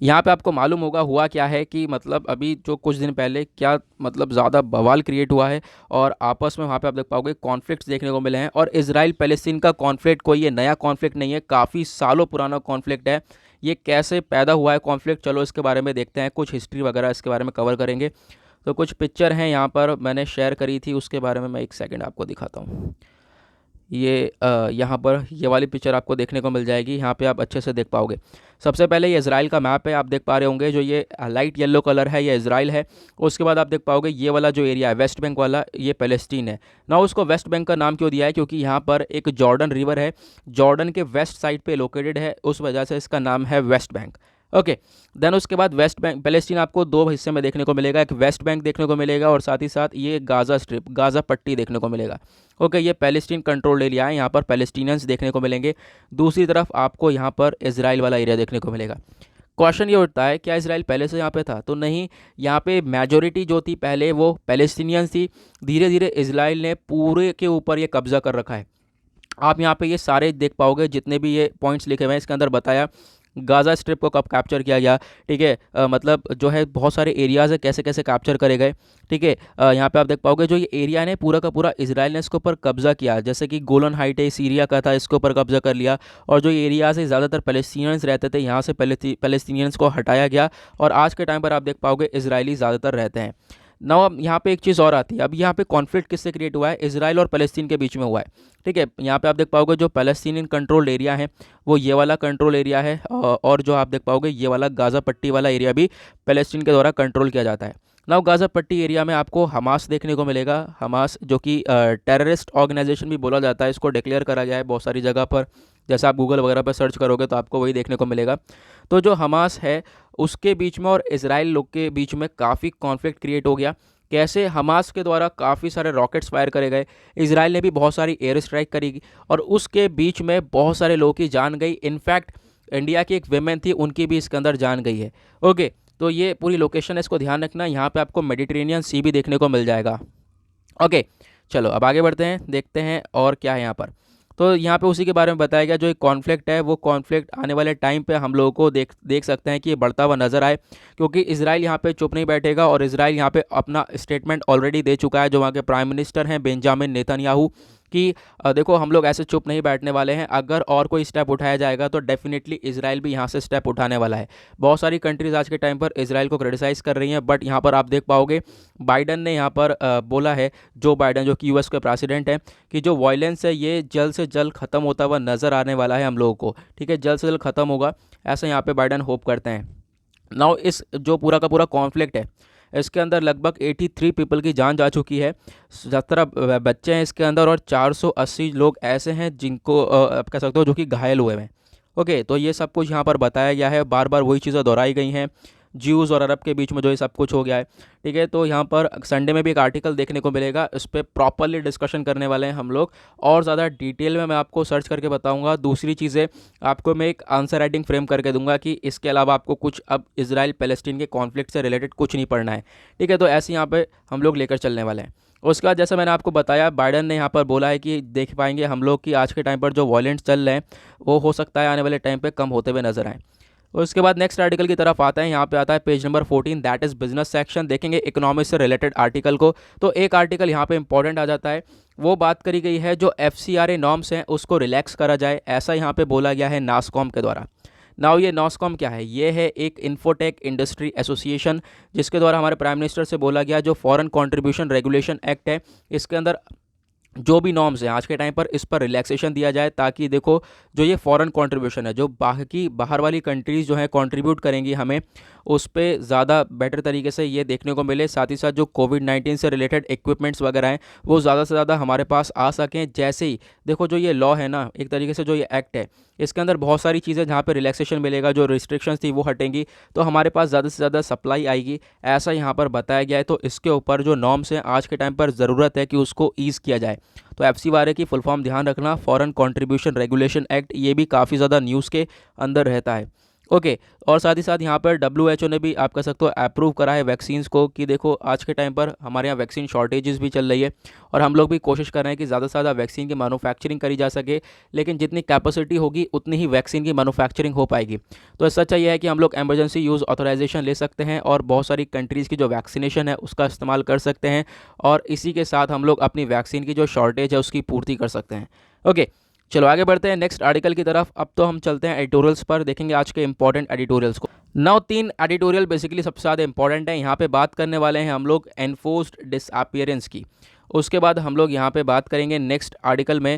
यहाँ पे आपको मालूम होगा हुआ क्या है कि मतलब अभी जो कुछ दिन पहले क्या मतलब ज़्यादा बवाल क्रिएट हुआ है, और आपस में वहाँ पे आप देख पाओगे कॉन्फ्लिक्ट्स देखने को मिले हैं। और इजराइल पैलेस्टीन का कॉन्फ्लिक्ट कोई ये नया कॉन्फ्लिक्ट नहीं है, काफ़ी सालों पुराना कॉन्फ्लिक्ट है। ये कैसे पैदा हुआ है कॉन्फ्लिक्ट, चलो इसके बारे में देखते हैं, कुछ हिस्ट्री वगैरह इसके बारे में कवर करेंगे। तो कुछ पिक्चर हैं यहाँ पर मैंने शेयर करी थी, उसके बारे में मैं एक सेकेंड आपको दिखाता हूँ। ये यहाँ पर ये वाली पिक्चर आपको देखने को मिल जाएगी, यहाँ पे आप अच्छे से देख पाओगे। सबसे पहले ये इजराइल का मैप है, आप देख पा रहे होंगे, जो ये लाइट येलो कलर है ये इजराइल है। उसके बाद आप देख पाओगे ये वाला जो एरिया है वेस्ट बैंक वाला, ये पैलेस्टीन है ना। उसको वेस्ट बैंक का नाम क्यों दिया है, क्योंकि यहाँ पर एक जॉर्डन रिवर है, जॉर्डन के वेस्ट साइड पे लोकेटेड है, उस वजह से इसका नाम है वेस्ट बैंक। ओके, देन उसके बाद वेस्ट बैंक पैलेस्टीन आपको दो हिस्से में देखने को मिलेगा, एक वेस्ट बैंक देखने को मिलेगा और साथ ही साथ ये गाज़ा स्ट्रिप, गाज़ा पट्टी देखने को मिलेगा। ओके, ये पैलेस्टीन कंट्रोल एरिया है, यहाँ पर पैलेस्टीनियंस देखने को मिलेंगे। दूसरी तरफ आपको यहाँ पर इजराइल वाला एरिया देखने को मिलेगा। क्वेश्चन ये उठता है, क्या इजराइल पहले से यहाँ पे था? तो नहीं, यहाँ पे मेजोरिटी जो थी पहले वो पैलेस्टीनियंस थी। धीरे धीरे इजराइल ने पूरे के ऊपर ये कब्जा कर रखा है। आप यहाँ पे ये सारे देख पाओगे, जितने भी ये पॉइंट्स लिखे हुए हैं इसके अंदर बताया गाज़ा स्ट्रिप को कब कैप्चर किया गया, ठीक है। मतलब जो है बहुत सारे एरियाज़ है, कैसे कैसे कैप्चर करे गए, ठीक है। यहाँ पे आप देख पाओगे जो ये एरिया है पूरा का पूरा इजराइल ने इसके ऊपर कब्जा किया, जैसे कि गोलन हाइट है सीरिया का था, इसके ऊपर कब्जा कर लिया। और जो एरियाज़ है ज़्यादातर पैलेस्टीनियंस रहते थे, यहाँ से पैलेस्टीनियंस को हटाया गया और आज के टाइम पर आप देख पाओगे इजरायली ज़्यादातर रहते हैं। ना अब यहाँ पे एक चीज़ और आती है, अब यहाँ पे कॉन्फ्लिक्ट किससे क्रिएट हुआ है? इजराइल और फ़लस्तीन के बीच में हुआ है, ठीक है। यहाँ पे आप देख पाओगे जो फ़लस्तीनियन कंट्रोल्ड एरिया है वो ये वाला कंट्रोल एरिया है, और जो आप देख पाओगे ये वाला गाज़ा पट्टी वाला एरिया भी फ़लस्तीन के द्वारा कंट्रोल किया जाता है। नाउ गाज़ा पट्टी एरिया में आपको हमास देखने को मिलेगा, हमास जो कि टेररिस्ट ऑर्गेनाइजेशन भी बोला जाता है, इसको डिक्लेयर करा गया है बहुत सारी जगह पर। जैसे आप गूगल वगैरह पर सर्च करोगे तो आपको वही देखने को मिलेगा। तो जो हमास है उसके बीच में और इजराइल लोग के बीच में काफ़ी कॉन्फ्लिक्ट क्रिएट हो गया। कैसे? हमास के द्वारा काफ़ी सारे रॉकेट्स फायर करे गए, इजराइल ने भी बहुत सारी एयर स्ट्राइक करी और उसके बीच में बहुत सारे लोगों की जान गई। इनफैक्ट इंडिया की एक वेमेन थी, उनकी भी इसके अंदर जान गई है। ओके, तो ये पूरी लोकेशन है, इसको ध्यान रखना। यहाँ पे आपको मेडिटेरेनियन सी भी देखने को मिल जाएगा। ओके, चलो अब आगे बढ़ते हैं, देखते हैं और क्या है यहाँ पर। तो यहाँ पे उसी के बारे में बताया गया, जो एक कॉन्फ्लिक्ट है वो कॉन्फ्लिक्ट आने वाले टाइम पे हम लोगों को देख सकते हैं कि ये बढ़ता हुआ नजर आए, क्योंकि इजराइल यहाँ पे चुप नहीं बैठेगा और इजराइल यहाँ पे अपना स्टेटमेंट ऑलरेडी दे चुका है, जो वहाँ के प्राइम मिनिस्टर हैं बेंजामिन नेतन्याहू, कि देखो हम लोग ऐसे चुप नहीं बैठने वाले हैं, अगर और कोई स्टेप उठाया जाएगा तो डेफिनेटली इजराइल भी यहाँ से स्टेप उठाने वाला है। बहुत सारी कंट्रीज़ आज के टाइम पर इजराइल को क्रिटिसाइज़ कर रही हैं, बट यहाँ पर आप देख पाओगे बाइडन ने यहाँ पर बोला है, जो बाइडन जो कि यूएस के प्रेसिडेंट हैं, कि जो वायलेंस है ये जल्द से जल्द ख़त्म होता हुआ नज़र आने वाला है हम लोगों को, ठीक है, जल्द से जल्द ख़त्म होगा, ऐसा यहाँ पे बाइडन होप करते हैं। नाउ इस जो पूरा का पूरा कॉन्फ्लिक्ट है इसके अंदर लगभग 83 पीपल की जान जा चुकी है, 17 बच्चे हैं इसके अंदर और 480 लोग ऐसे हैं जिनको आप कह सकते हो जो कि घायल हुए हैं। ओके, तो ये सब कुछ यहाँ पर बताया गया है, बार बार वही चीज़ें दोहराई गई हैं, ज्यूज़ और अरब के बीच में जो ये सब कुछ हो गया है, ठीक है। तो यहाँ पर संडे में भी एक आर्टिकल देखने को मिलेगा, इस पर प्रॉपरली डिस्कशन करने वाले हैं हम लोग, और ज़्यादा डिटेल में मैं आपको सर्च करके बताऊँगा। दूसरी चीज़ें आपको मैं एक आंसर राइटिंग फ्रेम करके दूंगा कि इसके अलावा आपको कुछ अब इसराइल पैलेस्टीन के कॉन्फ्लिक्ट से रिलेटेड कुछ नहीं पढ़ना है, ठीक है। तो ऐसे यहाँ पर हम लोग लेकर चलने वाले हैं। उसके बाद जैसे मैंने आपको बताया, बाइडन ने यहाँ पर बोला है कि देख पाएंगे हम लोग कि आज के टाइम पर जो वॉयलेंस चल रहे हैं वो हो सकता है आने वाले टाइम पे कम होते हुए नजर आए। उसके बाद नेक्स्ट आर्टिकल की तरफ आता है, यहाँ पे आता है page number 14, that is business section. देखेंगे इकोनॉमिक्स से रिलेटेड आर्टिकल को, तो एक आर्टिकल यहाँ पे इंपॉर्टेंट आ जाता है, वो बात करी गई है जो FCRA नॉर्म्स हैं उसको रिलैक्स करा जाए, ऐसा यहाँ पे बोला गया है नासकॉम के द्वारा। नाउ ये नासकॉम क्या है? ये है एक इन्फोटेक इंडस्ट्री एसोसिएशन, जिसके द्वारा हमारे प्राइम मिनिस्टर से बोला गया, जो फॉरेन कंट्रीब्यूशन रेगुलेशन एक्ट है, इसके अंदर जो भी नॉर्म्स हैं आज के टाइम पर इस पर रिलैक्सेशन दिया जाए, ताकि देखो जो ये फॉरेन कंट्रीब्यूशन है, जो बाहर वाली कंट्रीज़ जो है कंट्रीब्यूट करेंगी हमें, उस पर ज़्यादा बेटर तरीके से ये देखने को मिले। साथ ही साथ जो कोविड-19 से रिलेटेड इक्विपमेंट्स वगैरह हैं वो ज़्यादा से ज़्यादा हमारे पास आ सकें। जैसे ही देखो जो ये लॉ है ना, एक तरीके से जो ये एक्ट है, इसके अंदर बहुत सारी चीज़ें जहाँ पे रिलैक्सेशन मिलेगा, जो रिस्ट्रिक्शंस थी वो हटेंगी, तो हमारे पास ज़्यादा से ज़्यादा सप्लाई आएगी, ऐसा यहाँ पर बताया गया है। तो इसके ऊपर जो नॉर्म्स हैं आज के टाइम पर ज़रूरत है कि उसको ईज़ किया जाए। तो FCRA की फुल फॉर्म ध्यान रखना, फॉरेन कंट्रीब्यूशन रेगुलेशन एक्ट, ये भी काफ़ी ज़्यादा न्यूज़ के अंदर रहता है। ओके, और साथ ही साथ यहाँ पर WHO ने भी आप कह सकते हो अप्रूव करा है वैक्सीन्स को, कि देखो आज के टाइम पर हमारे यहाँ वैक्सीन शॉर्टेजेस भी चल रही है और हम लोग भी कोशिश कर रहे हैं कि ज़्यादा से ज़्यादा वैक्सीन की मैन्युफैक्चरिंग करी जा सके, लेकिन जितनी कैपेसिटी होगी उतनी ही वैक्सीन की मैन्युफैक्चरिंग हो पाएगी। तो इससे अच्छा यह है कि हम लोग एमरजेंसी यूज़ ऑथराइजेशन ले सकते हैं और बहुत सारी कंट्रीज़ की जो वैक्सीनेशन है उसका इस्तेमाल कर सकते हैं, और इसी के साथ हम लोग अपनी वैक्सीन की जो शॉर्टेज है उसकी पूर्ति कर सकते हैं। ओके, चलो आगे बढ़ते हैं नेक्स्ट आर्टिकल की तरफ। अब तो हम चलते हैं एडिटोरियल्स पर, देखेंगे आज के इंपॉर्टेंट एडिटोरियल्स को। नाउ 3 एडिटोरियल बेसिकली सबसे ज़्यादा इंपॉर्टेंट है, यहाँ पे बात करने वाले हैं हम लोग एनफोर्स्ड डिसअपीयरेंस की। उसके बाद हम लोग यहाँ पे बात करेंगे नेक्स्ट आर्टिकल में,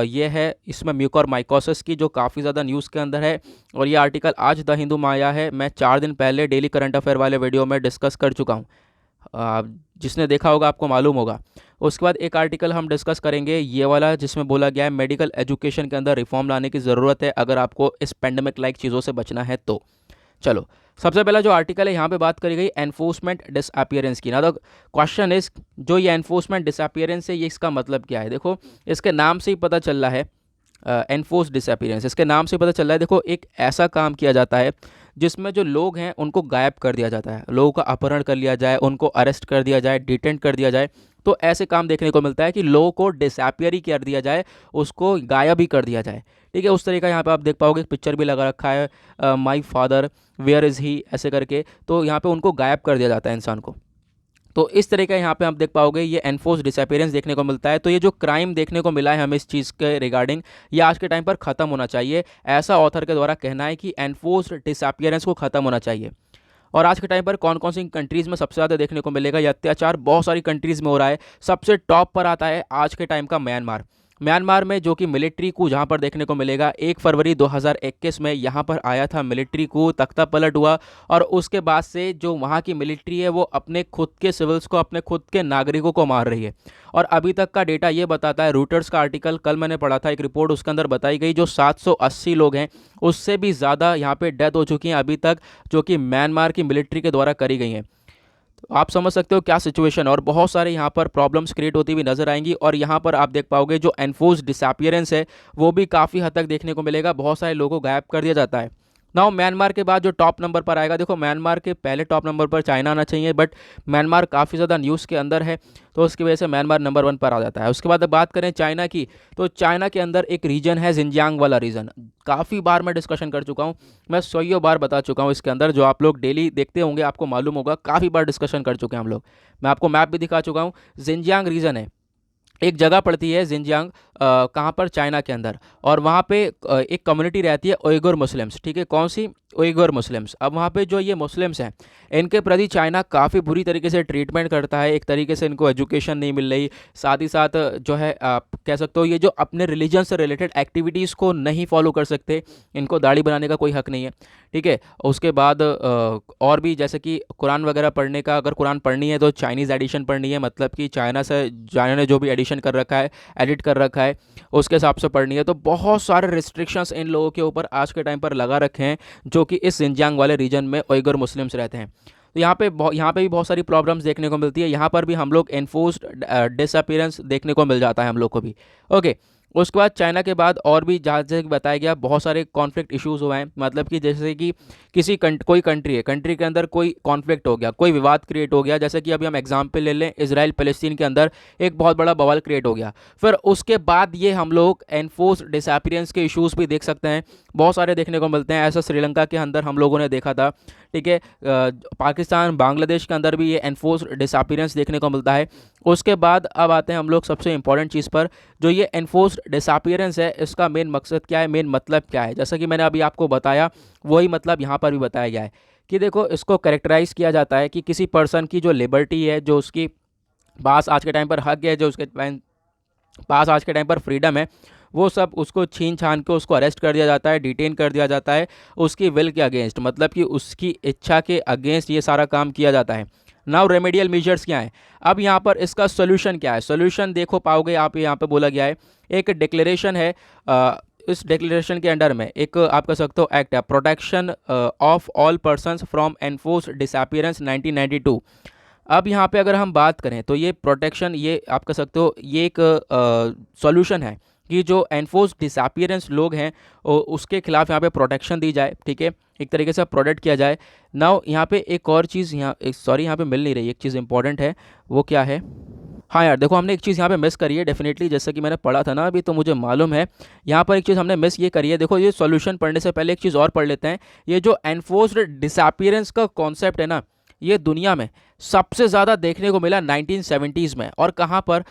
ये है इसमें म्यूकोरमाइकोसिस की, जो काफ़ी ज़्यादा न्यूज़ के अंदर है, और ये आर्टिकल आज द हिंदू में आया है। मैं 4 दिन पहले डेली करंट अफेयर वाले वीडियो में डिस्कस कर चुका हूँ, जिसने देखा होगा आपको मालूम होगा। उसके बाद एक आर्टिकल हम डिस्कस करेंगे ये वाला, जिसमें बोला गया है मेडिकल एजुकेशन के अंदर रिफॉर्म लाने की ज़रूरत है अगर आपको इस पेंडेमिक लाइक चीज़ों से बचना है तो। चलो, सबसे पहला जो आर्टिकल है यहाँ पे बात करी गई एनफोर्समेंट डिसअपियरेंस की ना। तो क्वेश्चन इज, जो ये एनफोर्समेंट डिसअपियरेंस है ये इसका मतलब क्या है? देखो, इसके नाम से ही पता चल रहा है, एनफोर्स डिसअपियरेंस, इसके नाम से पता चल रहा है। देखो, एक ऐसा काम किया जाता है जिसमें जो लोग हैं उनको गायब कर दिया जाता है, लोगों का अपहरण कर लिया जाए, उनको अरेस्ट कर दिया जाए, डिटेंट कर दिया जाए। तो ऐसे काम देखने को मिलता है कि लोगों को डिसअपियर ही कर दिया जाए, उसको गायब ही कर दिया जाए। ठीक है, उस तरीका यहाँ पे आप देख पाओगे, पिक्चर भी लगा रखा है, माई फादर वेयर इज़ ही, ऐसे करके। तो यहाँ पे उनको गायब कर दिया जाता है इंसान को। तो इस तरह का यहाँ पे आप देख पाओगे ये एनफोर्स डिसअपियरेंस देखने को मिलता है। तो ये जो क्राइम देखने को मिला है हमें इस चीज़ के रिगार्डिंग, ये आज के टाइम पर ख़त्म होना चाहिए। ऐसा ऑथर के द्वारा कहना है कि एनफोर्स डिसअपियरेंस को ख़त्म होना चाहिए। और आज के टाइम पर कौन कौन सी कंट्रीज़ में सबसे ज़्यादा देखने को मिलेगा ये अत्याचार? बहुत सारी कंट्रीज़ में हो रहा है। सबसे टॉप पर आता है आज के टाइम का म्यांमार। म्यांमार में जो कि मिलिट्री कू जहाँ पर देखने को मिलेगा, 1 फरवरी 2021 में यहाँ पर आया था मिलिट्री कू, तख्ता पलट हुआ, और उसके बाद से जो वहाँ की मिलिट्री है वो अपने खुद के सिविल्स को, अपने खुद के नागरिकों को मार रही है। और अभी तक का डेटा ये बताता है, रूटर्स का आर्टिकल कल मैंने पढ़ा था, एक रिपोर्ट उसके अंदर बताई गई, जो 780 लोग हैं उससे भी ज़्यादा यहाँ पे डेथ हो चुकी हैं अभी तक, जो कि म्यांमार की मिलिट्री के द्वारा करी गई हैं। तो आप समझ सकते हो क्या सिचुएशन, और बहुत सारे यहाँ पर प्रॉब्लम्स क्रिएट होती हुई नजर आएंगी। और यहाँ पर आप देख पाओगे जो एनफोर्स डिसअपियरेंस है वो भी काफ़ी हद तक देखने को मिलेगा, बहुत सारे लोगों को गायब कर दिया जाता है। नाउ म्यांमार के बाद जो टॉप नंबर पर आएगा, देखो म्यांमार के पहले टॉप नंबर पर चाइना आना चाहिए, बट म्यांमार काफ़ी ज़्यादा न्यूज़ के अंदर है, तो उसकी वजह से म्यांमार नंबर 1 पर आ जाता है। उसके बाद अब बात करें चाइना की, तो चाइना के अंदर एक रीजन है जिनजियांग वाला रीजन। काफ़ी बार मैं डिस्कशन कर चुका हूँ, मैं 100 बार बता चुका हूँ इसके अंदर, जो आप लोग डेली देखते होंगे आपको मालूम होगा, काफ़ी बार डिस्कशन कर चुके हैं हम लोग। मैं आपको मैप भी दिखा चुका हूँ। जिनजियांग रीजन है, एक जगह पड़ती है जिनजियांग, कहाँ पर? चाइना के अंदर। और वहाँ पे एक कम्युनिटी रहती है उइगुर मुस्लिम्स। ठीक है, कौन सी? Uyghur Muslims. अब वहाँ पे जो ये मुस्लिम्स हैं, इनके प्रति चाइना काफ़ी बुरी तरीके से ट्रीटमेंट करता है। एक तरीके से इनको एजुकेशन नहीं मिल रही, साथ ही साथ जो है आप कह सकते हो ये जो अपने रिलीजन से रिलेटेड एक्टिविटीज़ को नहीं फॉलो कर सकते, इनको दाढ़ी बनाने का कोई हक नहीं है। ठीक है, उसके बाद और भी जैसे कि कुरान वगैरह पढ़ने का, अगर कुरान पढ़नी है तो चाइनीज़ एडिशन पढ़नी है, मतलब कि चाइना ने जो भी एडिशन कर रखा है, एडिट कर रखा है, उसके हिसाब से पढ़नी है। तो बहुत सारे रिस्ट्रिक्शंस इन लोगों के ऊपर आज के टाइम पर लगा रखे हैं, जो कि इस जिनजियांग वाले रीजन में उइगर मुस्लिम्स रहते हैं। तो यहाँ पे भी बहुत सारी प्रॉब्लम्स देखने को मिलती है। यहाँ पर भी हम लोग एनफोर्स्ड डिसअपियरेंस देखने को मिल जाता है हम लोग को भी। ओके, उसके बाद चाइना के बाद और भी जैसे कि बताया गया बहुत सारे कॉन्फ्लिक्ट इश्यूज हुए हैं, मतलब कि जैसे कि कोई कंट्री है, कंट्री के अंदर कोई कॉन्फ्लिक्ट हो गया, कोई विवाद क्रिएट हो गया, जैसे कि अभी हम एग्जांपल ले लें, इजराइल पैलेस्टीन के अंदर एक बहुत बड़ा बवाल क्रिएट हो गया। फिर उसके बाद ये हम लोग एनफोर्स डिसअपियरेंस के इश्यूज भी देख सकते हैं, बहुत सारे देखने को मिलते हैं। ऐसा श्रीलंका के अंदर हम लोगों ने देखा था। ठीक है, पाकिस्तान, बांग्लादेश के अंदर भी ये एनफोर्स डिसअपियरेंस देखने को मिलता है। उसके बाद अब आते हैं हम लोग सबसे इंपॉर्टेंट चीज़ पर, जो ये एनफोर्स डिसअपियरेंस है, इसका मेन मकसद क्या है, मेन मतलब क्या है? जैसा कि मैंने अभी आपको बताया, वही मतलब यहाँ पर भी बताया गया है कि देखो, इसको कैरेक्टराइज किया जाता है कि किसी पर्सन की जो लिबर्टी है, जो उसकी पास आज के टाइम पर हक है, जो उसके पास आज के टाइम पर फ्रीडम है, वो सब उसको छीन छान के उसको अरेस्ट कर दिया जाता है, डिटेन कर दिया जाता है, उसकी विल के अगेंस्ट, मतलब कि उसकी इच्छा के अगेंस्ट ये सारा काम किया जाता है। नाउ रेमेडियल मेजर्स क्या है? अब यहाँ पर इसका सोल्यूशन क्या है? सोल्यूशन देखो पाओगे आप, यहाँ पे बोला गया है, एक डिक्लेरेशन है, इस डिक्लेरेशन के अंडर में एक आप कह सकते हो एक्ट है, protection of all persons from enforce disappearance 1992। अब यहाँ पे अगर हम बात करें तो ये प्रोटेक्शन, ये आप कह सकते हो ये एक सॉल्यूशन है कि जो एनफोर्स डिसअपियरेंस लोग हैं उसके खिलाफ यहाँ पे प्रोटेक्शन दी जाए। ठीक है, एक तरीके से प्रोटेक्ट किया जाए। नाउ यहाँ पे एक और चीज़ यहाँ पे मिल नहीं रही, एक चीज़ इंपॉर्टेंट है, वो क्या है? हाँ यार, देखो हमने एक चीज़ यहाँ पे मिस करी है डेफिनेटली, जैसे कि मैंने पढ़ा था ना अभी, तो मुझे मालूम है यहाँ पर एक चीज़ हमने मिस ये करी है। देखो, ये सॉल्यूशन पढ़ने से पहले एक चीज़ और पढ़ लेते हैं। ये जो एनफोर्स्ड डिसअपियरेंस का कॉन्सेप्ट है ना, ये दुनिया में सबसे ज़्यादा देखने को मिला 1970s में। और कहाँ पर?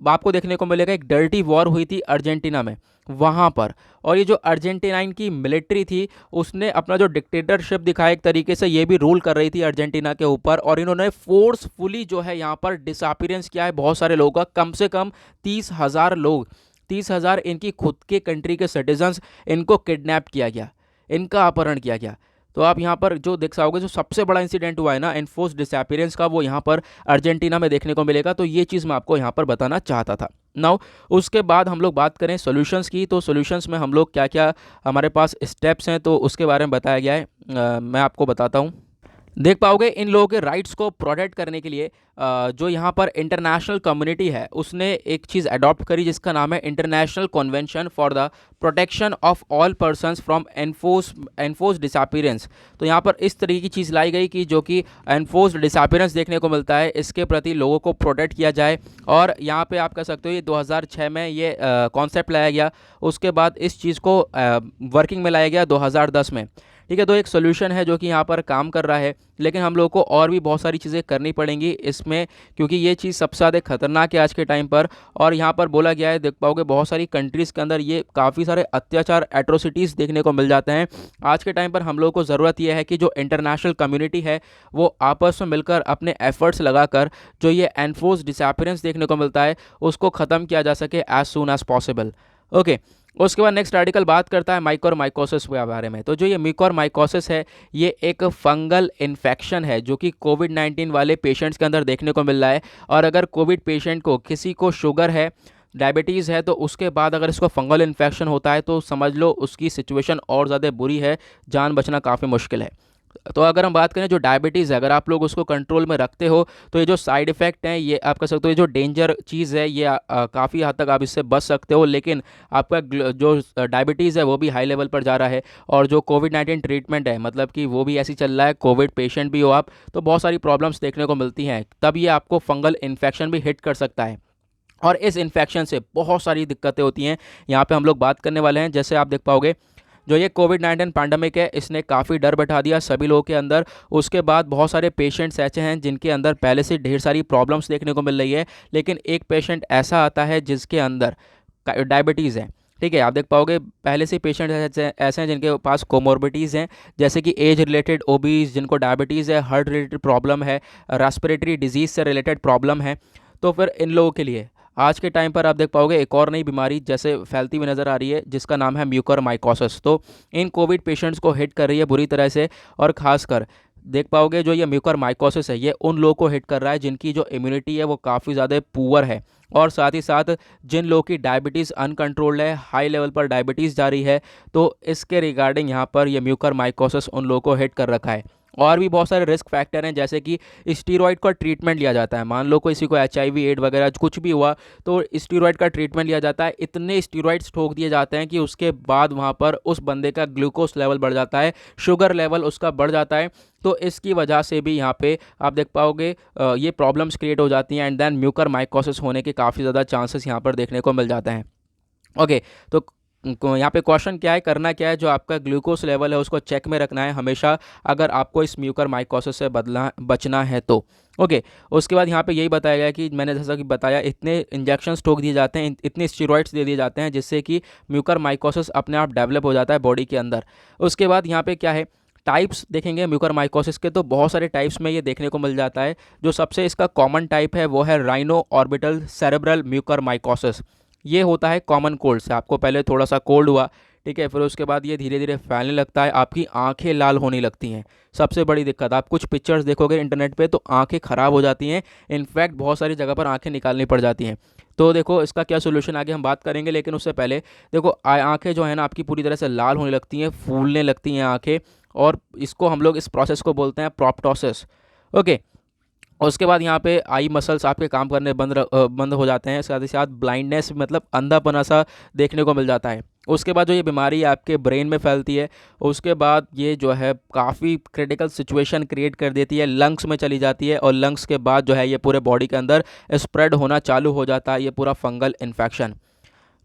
आपको देखने को मिलेगा एक डर्टी वॉर हुई थी अर्जेंटीना में वहाँ पर। और ये जो अर्जेंटीनाइन की मिलिट्री थी उसने अपना जो डिक्टेटरशिप दिखाया, एक तरीके से ये भी रूल कर रही थी अर्जेंटीना के ऊपर, और इन्होंने फोर्सफुली जो है यहाँ पर डिसअपीयरेंस किया है बहुत सारे लोगों का। कम से कम 30,000 लोग, 30,000 इनकी खुद के कंट्री के सिटीजन्स, इनको किडनैप किया गया, इनका अपहरण किया गया। तो आप यहाँ पर जो देख पाओगे, जो सबसे बड़ा इंसिडेंट हुआ है ना एनफोर्स डिसअपीयरेंस का, वो यहाँ पर अर्जेंटीना में देखने को मिलेगा। तो ये चीज़ मैं आपको यहाँ पर बताना चाहता था। नाउ उसके बाद हम लोग बात करें सॉल्यूशंस की, तो सॉल्यूशंस में हम लोग क्या क्या हमारे पास स्टेप्स हैं तो उसके बारे में बताया गया है। मैं आपको बताता हूँ। देख पाओगे इन लोगों के राइट्स को प्रोटेक्ट करने के लिए जो यहाँ पर इंटरनेशनल कम्युनिटी है उसने एक चीज़ अडॉप्ट करी जिसका नाम है international convention for the protection of all persons from enforce disappearance. तो यहाँ पर इस तरीके की चीज़ लाई गई कि जो कि एनफोर्स डिसअपीयरेंस देखने को मिलता है, इसके प्रति लोगों को प्रोटेक्ट किया जाए। और यहाँ पे आप कह सकते हो ये 2006 में ये कॉन्सेप्ट लाया गया। उसके बाद इस चीज़ को वर्किंग में लाया गया 2010 में। ठीक है, तो एक सोल्यूशन है जो कि यहाँ पर काम कर रहा है, लेकिन हम लोगों को और भी बहुत सारी चीज़ें करनी पड़ेंगी इसमें, क्योंकि ये चीज़ सबसे ज़्यादा खतरनाक है आज के टाइम पर। और यहाँ पर बोला गया है, देख पाओगे बहुत सारी कंट्रीज़ के अंदर ये काफ़ी सारे अत्याचार, एट्रोसिटीज़ देखने को मिल जाते हैं। आज के टाइम पर हम लोगों को ज़रूरत यह है कि जो इंटरनेशनल कम्युनिटी है वो आपस में मिलकर अपने एफर्ट्स लगाकर जो ये एनफोर्स डिसअपीयरेंस देखने को मिलता है उसको ख़त्म किया जा सके as soon as possible. Okay, उसके बाद नेक्स्ट आर्टिकल बात करता है माइकोरमाइकोसिस के बारे में। तो जो ये म्यूकोरमाइकोसिस है ये एक फंगल इन्फेक्शन है जो कि कोविड-19 वाले पेशेंट्स के अंदर देखने को मिल रहा है। और अगर कोविड पेशेंट को, किसी को शुगर है, डायबिटीज़ है, तो उसके बाद अगर इसको फंगल इन्फेक्शन होता है तो समझ लो उसकी सिचुएशन और ज़्यादा बुरी है, जान बचना काफ़ी मुश्किल है। तो अगर हम बात करें जो डायबिटीज़ है, अगर आप लोग उसको कंट्रोल में रखते हो तो ये जो साइड इफ़ेक्ट हैं ये आप कह सकते हो, ये जो डेंजर चीज़ है ये काफ़ी हद तक आप इससे बच सकते हो। लेकिन आपका जो डायबिटीज़ है वो भी हाई लेवल पर जा रहा है, और जो कोविड-19 ट्रीटमेंट है मतलब कि वो भी ऐसे ही चल रहा है, कोविड पेशेंट भी हो आप तो बहुत सारी प्रॉब्लम्स देखने को मिलती हैं, तब ये आपको फंगल इन्फेक्शन भी हिट कर सकता है। और इस इन्फेक्शन से बहुत सारी दिक्कतें होती हैं, यहाँ पे हम लोग बात करने वाले हैं। जैसे आप देख पाओगे जो ये कोविड-19 पैंडमिक है इसने काफ़ी डर बैठा दिया सभी लोगों के अंदर। उसके बाद बहुत सारे पेशेंट्स ऐसे हैं जिनके अंदर पहले से ढेर सारी प्रॉब्लम्स देखने को मिल रही है, लेकिन एक पेशेंट ऐसा आता है जिसके अंदर डायबिटीज़ है। ठीक है, आप देख पाओगे पहले से पेशेंट ऐसे हैं जिनके पास कोमोर्बिटीज़ हैं, जैसे कि एज रिलेटेड ओबीज, जिनको डायबिटीज़ है, हार्ट रिलेटेड प्रॉब्लम है, रेस्पिरेटरी डिजीज़ से रिलेटेड प्रॉब्लम है। तो फिर इन लोगों के लिए आज के टाइम पर आप देख पाओगे एक और नई बीमारी जैसे फैलती हुई नज़र आ रही है जिसका नाम है म्यूकोरमाइकोसिस। तो इन कोविड पेशेंट्स को हिट कर रही है बुरी तरह से, और ख़ासकर देख पाओगे जो ये म्यूकोरमाइकोसिस है ये उन लोगों को हिट कर रहा है जिनकी जो इम्यूनिटी है वो काफ़ी ज़्यादा पुअर है, और साथ ही साथ जिन लोगों की डायबिटीज़ अनकंट्रोल्ड है, हाई लेवल पर डायबिटीज़ जा रही है, तो इसके रिगार्डिंग यहाँ पर ये म्यूकोरमाइकोसिस उन लोगों को हिट कर रखा है। और भी बहुत सारे रिस्क फैक्टर हैं, जैसे कि स्टीरॉयड का ट्रीटमेंट लिया जाता है। मान लो किसी को HIV एड वगैरह कुछ भी हुआ तो स्टीरॉयड का ट्रीटमेंट लिया जाता है। इतने स्टीरॉयड्स ठोक दिए जाते हैं कि उसके बाद वहाँ पर उस बंदे का ग्लूकोज लेवल बढ़ जाता है, शुगर लेवल उसका बढ़ जाता है। तो इसकी वजह से भी यहाँ पे आप देख पाओगे ये प्रॉब्लम्स क्रिएट हो जाती हैं, एंड देन म्यूकोरमाइकोसिस होने के काफ़ी ज़्यादा चांसेस यहाँ पर देखने को मिल जाते हैं। ओके, तो यहाँ पे क्वेश्चन क्या है, करना क्या है, जो आपका ग्लूकोज लेवल है उसको चेक में रखना है हमेशा, अगर आपको इस म्यूकोरमाइकोसिस से बचना है तो। ओके, उसके बाद यहाँ पे यही बताया गया कि मैंने जैसा कि बताया इतने इंजेक्शंस ठोक दिए जाते हैं, इतने स्टीरॉइड्स दे दिए जाते हैं जिससे कि म्यूकोरमाइकोसिस अपने आप डेवलप हो जाता है बॉडी के अंदर। उसके बाद यहाँ पे क्या है, टाइप्स देखेंगे म्यूकोरमाइकोसिस के, तो बहुत सारे टाइप्स में ये देखने को मिल जाता है। जो सबसे इसका कॉमन टाइप है वो है राइनो ऑर्बिटल सेरेब्रल म्यूकोरमाइकोसिस। ये होता है कॉमन कोल्ड से, आपको पहले थोड़ा सा कोल्ड हुआ, ठीक है, फिर उसके बाद ये धीरे धीरे फैलने लगता है, आपकी आंखें लाल होने लगती हैं। सबसे बड़ी दिक्कत, आप कुछ पिक्चर्स देखोगे इंटरनेट पे तो आंखें ख़राब हो जाती हैं, इनफैक्ट बहुत सारी जगह पर आंखें निकालनी पड़ जाती हैं। तो देखो इसका क्या सोल्यूशन आगे हम बात करेंगे, लेकिन उससे पहले देखो आंखें जो है ना आपकी पूरी तरह से लाल होने लगती हैं, फूलने लगती हैं आंखें, और इसको हम लोग इस प्रोसेस को बोलते हैं प्रोप्टोसिस। ओके, उसके बाद यहाँ पे आई मसल्स आपके काम करने बंद हो जाते हैं, साथ ही साथ ब्लाइंडनेस मतलब अंधापना सा देखने को मिल जाता है। उसके बाद जो ये बीमारी आपके ब्रेन में फैलती है, उसके बाद ये जो है काफ़ी क्रिटिकल सिचुएशन क्रिएट कर देती है, लंग्स में चली जाती है, और लंग्स के बाद जो है ये पूरे बॉडी के अंदर स्प्रेड होना चालू हो जाता है ये पूरा फंगल इन्फेक्शन।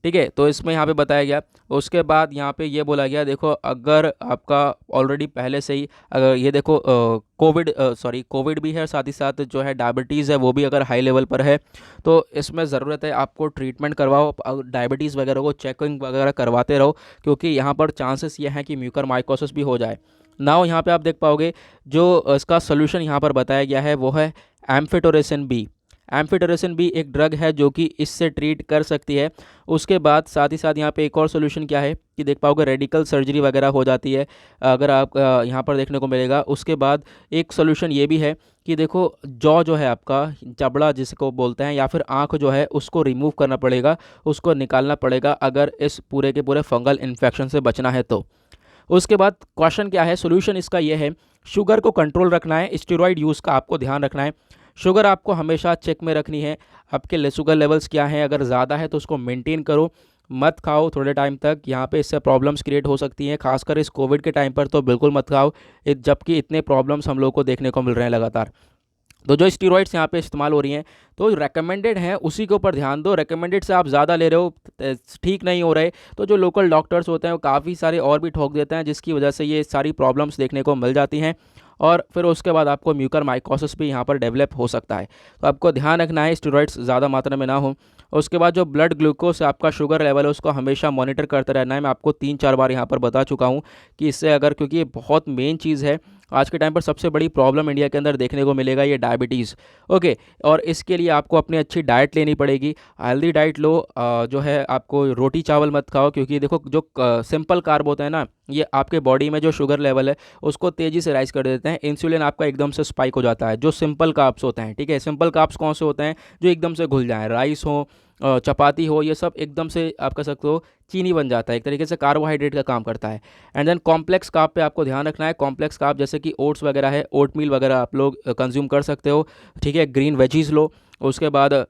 ठीक है, तो इसमें यहाँ पे बताया गया। उसके बाद यहाँ पे ये बोला गया, देखो अगर आपका ऑलरेडी पहले से ही अगर ये देखो कोविड भी है, साथ ही साथ जो है डायबिटीज़ है वो भी अगर हाई लेवल पर है, तो इसमें ज़रूरत है आपको ट्रीटमेंट करवाओ, डायबिटीज़ वगैरह को चेकिंग वगैरह करवाते रहो, क्योंकि यहाँ पर चांसेस ये हैं कि म्यूकरमाइकोसिस भी हो जाए। नाउ यहाँ पे आप देख पाओगे जो इसका सोल्यूशन यहाँ पर बताया गया है वो है एम्फिटोरेसिन बी। एम्फिटोरेसिन भी एक ड्रग है जो कि इससे ट्रीट कर सकती है। उसके बाद साथ ही साथ यहाँ पे एक और सोल्यूशन क्या है कि देख पाओगे रेडिकल सर्जरी वगैरह हो जाती है, अगर आप यहाँ पर देखने को मिलेगा। उसके बाद एक सोल्यूशन ये भी है कि देखो जॉ जो है आपका जबड़ा जिसको बोलते हैं, या फिर आँख जो है उसको रिमूव करना पड़ेगा, उसको निकालना पड़ेगा अगर इस पूरे के पूरे फंगल इन्फेक्शन से बचना है तो। उसके बाद क्वेश्चन क्या है, सोल्यूशन इसका ये है, शुगर को कंट्रोल रखना है, स्टेरॉइड यूज़ का आपको ध्यान रखना है। शुगर आपको हमेशा चेक में रखनी है, आपके शुगर लेवल्स क्या हैं, अगर ज़्यादा है तो उसको मेंटेन करो, मत खाओ थोड़े टाइम तक, यहाँ पे इससे प्रॉब्लम्स क्रिएट हो सकती हैं, खासकर इस कोविड के टाइम पर तो बिल्कुल मत खाओ, जबकि इतने प्रॉब्लम्स हम लोग को देखने को मिल रहे हैं लगातार। तो जो स्टीरॉइड्स यहाँ पे इस्तेमाल हो रही हैं तो रेकमेंडेड हैं, उसी के ऊपर ध्यान दो। रेकमेंडेड से आप ज़्यादा ले रहे हो, ठीक नहीं हो रहे, तो जो लोकल डॉक्टर्स होते हैं वो काफ़ी सारे और भी ठोक देते हैं, जिसकी वजह से ये सारी प्रॉब्लम्स देखने को मिल जाती हैं, और फिर उसके बाद आपको म्यूकरमाइकोसिस भी यहाँ पर डेवलप हो सकता है। तो आपको ध्यान रखना है स्टेरॉइड्स ज़्यादा मात्रा में ना हो। उसके बाद जो ब्लड ग्लूकोज आपका शुगर लेवल है उसको हमेशा मॉनिटर करते रहना है। मैं आपको 3-4 बार यहाँ पर बता चुका हूँ कि इससे अगर, क्योंकि ये बहुत मेन चीज़ है आज के टाइम पर, सबसे बड़ी प्रॉब्लम इंडिया के अंदर देखने को मिलेगा ये डायबिटीज़। ओके, और इसके लिए आपको अपनी अच्छी डाइट लेनी पड़ेगी, हेल्दी डाइट लो। जो है आपको रोटी चावल मत खाओ, क्योंकि देखो जो सिंपल कार्ब होता है ना, ये आपके बॉडी में जो शुगर लेवल है उसको तेज़ी से राइज कर देते हैं, इंसुलिन आपका एकदम से स्पाइक हो जाता है। जो सिंपल कार्ब्स होते हैं, ठीक है, सिंपल कार्ब्स कौन से होते हैं, जो एकदम से घुल जाएँ, राइस हो, चपाती हो, ये सब एकदम से आप कह सकते हो चीनी बन जाता है, एक तरीके से कार्बोहाइड्रेट का काम करता है। एंड देन कॉम्प्लेक्स कार्ब पे आपको ध्यान रखना है। कॉम्प्लेक्स कार्ब जैसे कि ओट्स वगैरह है, ओट मील वगैरह आप लोग कंज्यूम कर सकते हो, ठीक है। ग्रीन वेजीज लो, उसके बाद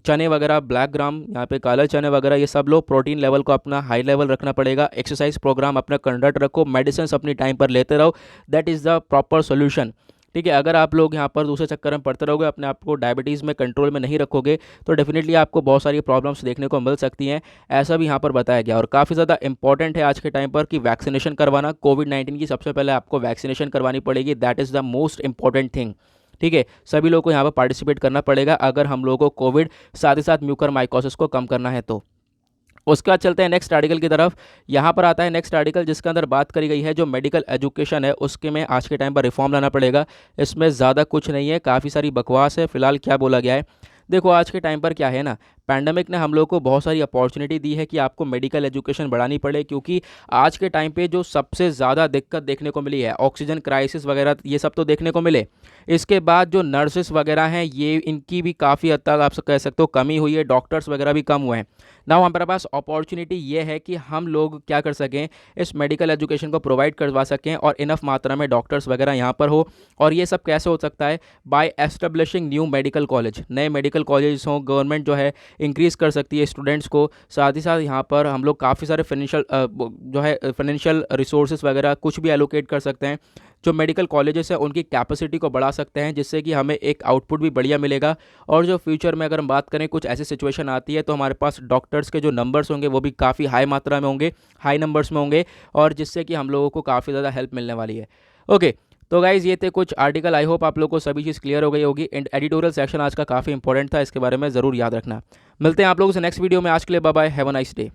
चने वगैरह, ब्लैक ग्राम, यहाँ पे काले चने वगैरह, ये सब लो। प्रोटीन लेवल को अपना हाई लेवल रखना पड़ेगा, एक्सरसाइज प्रोग्राम अपना कंडक्ट रखो, मेडिसिन अपनी टाइम पर लेते रहो। That is the proper solution, ठीक है। अगर आप लोग यहाँ पर दूसरे चक्कर में पड़ते रहोगे, अपने आप को डायबिटीज़ में कंट्रोल में नहीं रखोगे, तो डेफिनेटली आपको बहुत सारी प्रॉब्लम्स देखने को मिल सकती हैं, ऐसा भी यहाँ पर बताया गया। और काफ़ी ज़्यादा इंपॉर्टेंट है आज के टाइम पर कि वैक्सीनेशन करवाना। कोविड-19 की सबसे पहले आपको वैक्सीनेशन करवानी पड़ेगी, that is the most important thing, ठीक है। सभी लोगों को यहाँ पर पार्टिसिपेट करना पड़ेगा अगर हम लोगों को कोविड साथ ही साथ म्यूकरमाइकोसिस को कम करना है तो। उसके बाद चलते हैं नेक्स्ट आर्टिकल की तरफ। यहाँ पर आता है नेक्स्ट आर्टिकल जिसके अंदर बात करी गई है जो मेडिकल एजुकेशन है उसके में आज के टाइम पर रिफॉर्म लाना पड़ेगा। इसमें ज़्यादा कुछ नहीं है, काफ़ी सारी बकवास है। फिलहाल क्या बोला गया है, देखो आज के टाइम पर क्या है ना, पैंडमिक ने हम लोग को बहुत सारी अपॉर्चुनिटी दी है कि आपको मेडिकल एजुकेशन बढ़ानी पड़े, क्योंकि आज के टाइम पे जो सबसे ज़्यादा दिक्कत देखने को मिली है, ऑक्सीजन क्राइसिस वगैरह ये सब तो देखने को मिले। इसके बाद जो नर्सेस वगैरह हैं ये इनकी भी काफ़ी हद तक आप कह सकते हो कमी हुई है, डॉक्टर्स वगैरह भी कम हुए हैं ना। हमारे पास अपॉर्चुनिटी ये है कि हम लोग क्या कर सकें, इस मेडिकल एजुकेशन को प्रोवाइड करवा सकें और इनफ मात्रा में डॉक्टर्स वगैरह यहाँ पर हो। और ये सब कैसे हो सकता है, by establishing new medical college, नए मेडिकल कॉलेज हों। गवर्नमेंट जो है इंक्रीज़ कर सकती है स्टूडेंट्स को, साथ ही साथ यहाँ पर हम लोग काफ़ी सारे फाइनेंशियल रिसोर्सेज वगैरह कुछ भी एलोकेट कर सकते हैं। जो मेडिकल कॉलेजेस हैं उनकी कैपेसिटी को बढ़ा सकते हैं, जिससे कि हमें एक आउटपुट भी बढ़िया मिलेगा। और जो फ्यूचर में अगर हम बात करें कुछ ऐसी सिचुएशन आती है तो हमारे पास डॉक्टर्स के जो नंबर्स होंगे वो भी काफ़ी हाई मात्रा में होंगे, हाई नंबर्स में होंगे, और जिससे कि हम लोगों को काफ़ी ज़्यादा हेल्प मिलने वाली है। ओके, तो गाइज़ ये थे कुछ आर्टिकल। आई होप आप लोग को सभी चीज़ क्लियर हो गई होगी। एंड एडिटोरियल सेक्शन आज का काफ़ी इंपॉर्टेंट था, इसके बारे में ज़रूर याद रखना। मिलते हैं आप लोगों से नेक्स्ट वीडियो में। आज के लिए bye bye, have a nice day.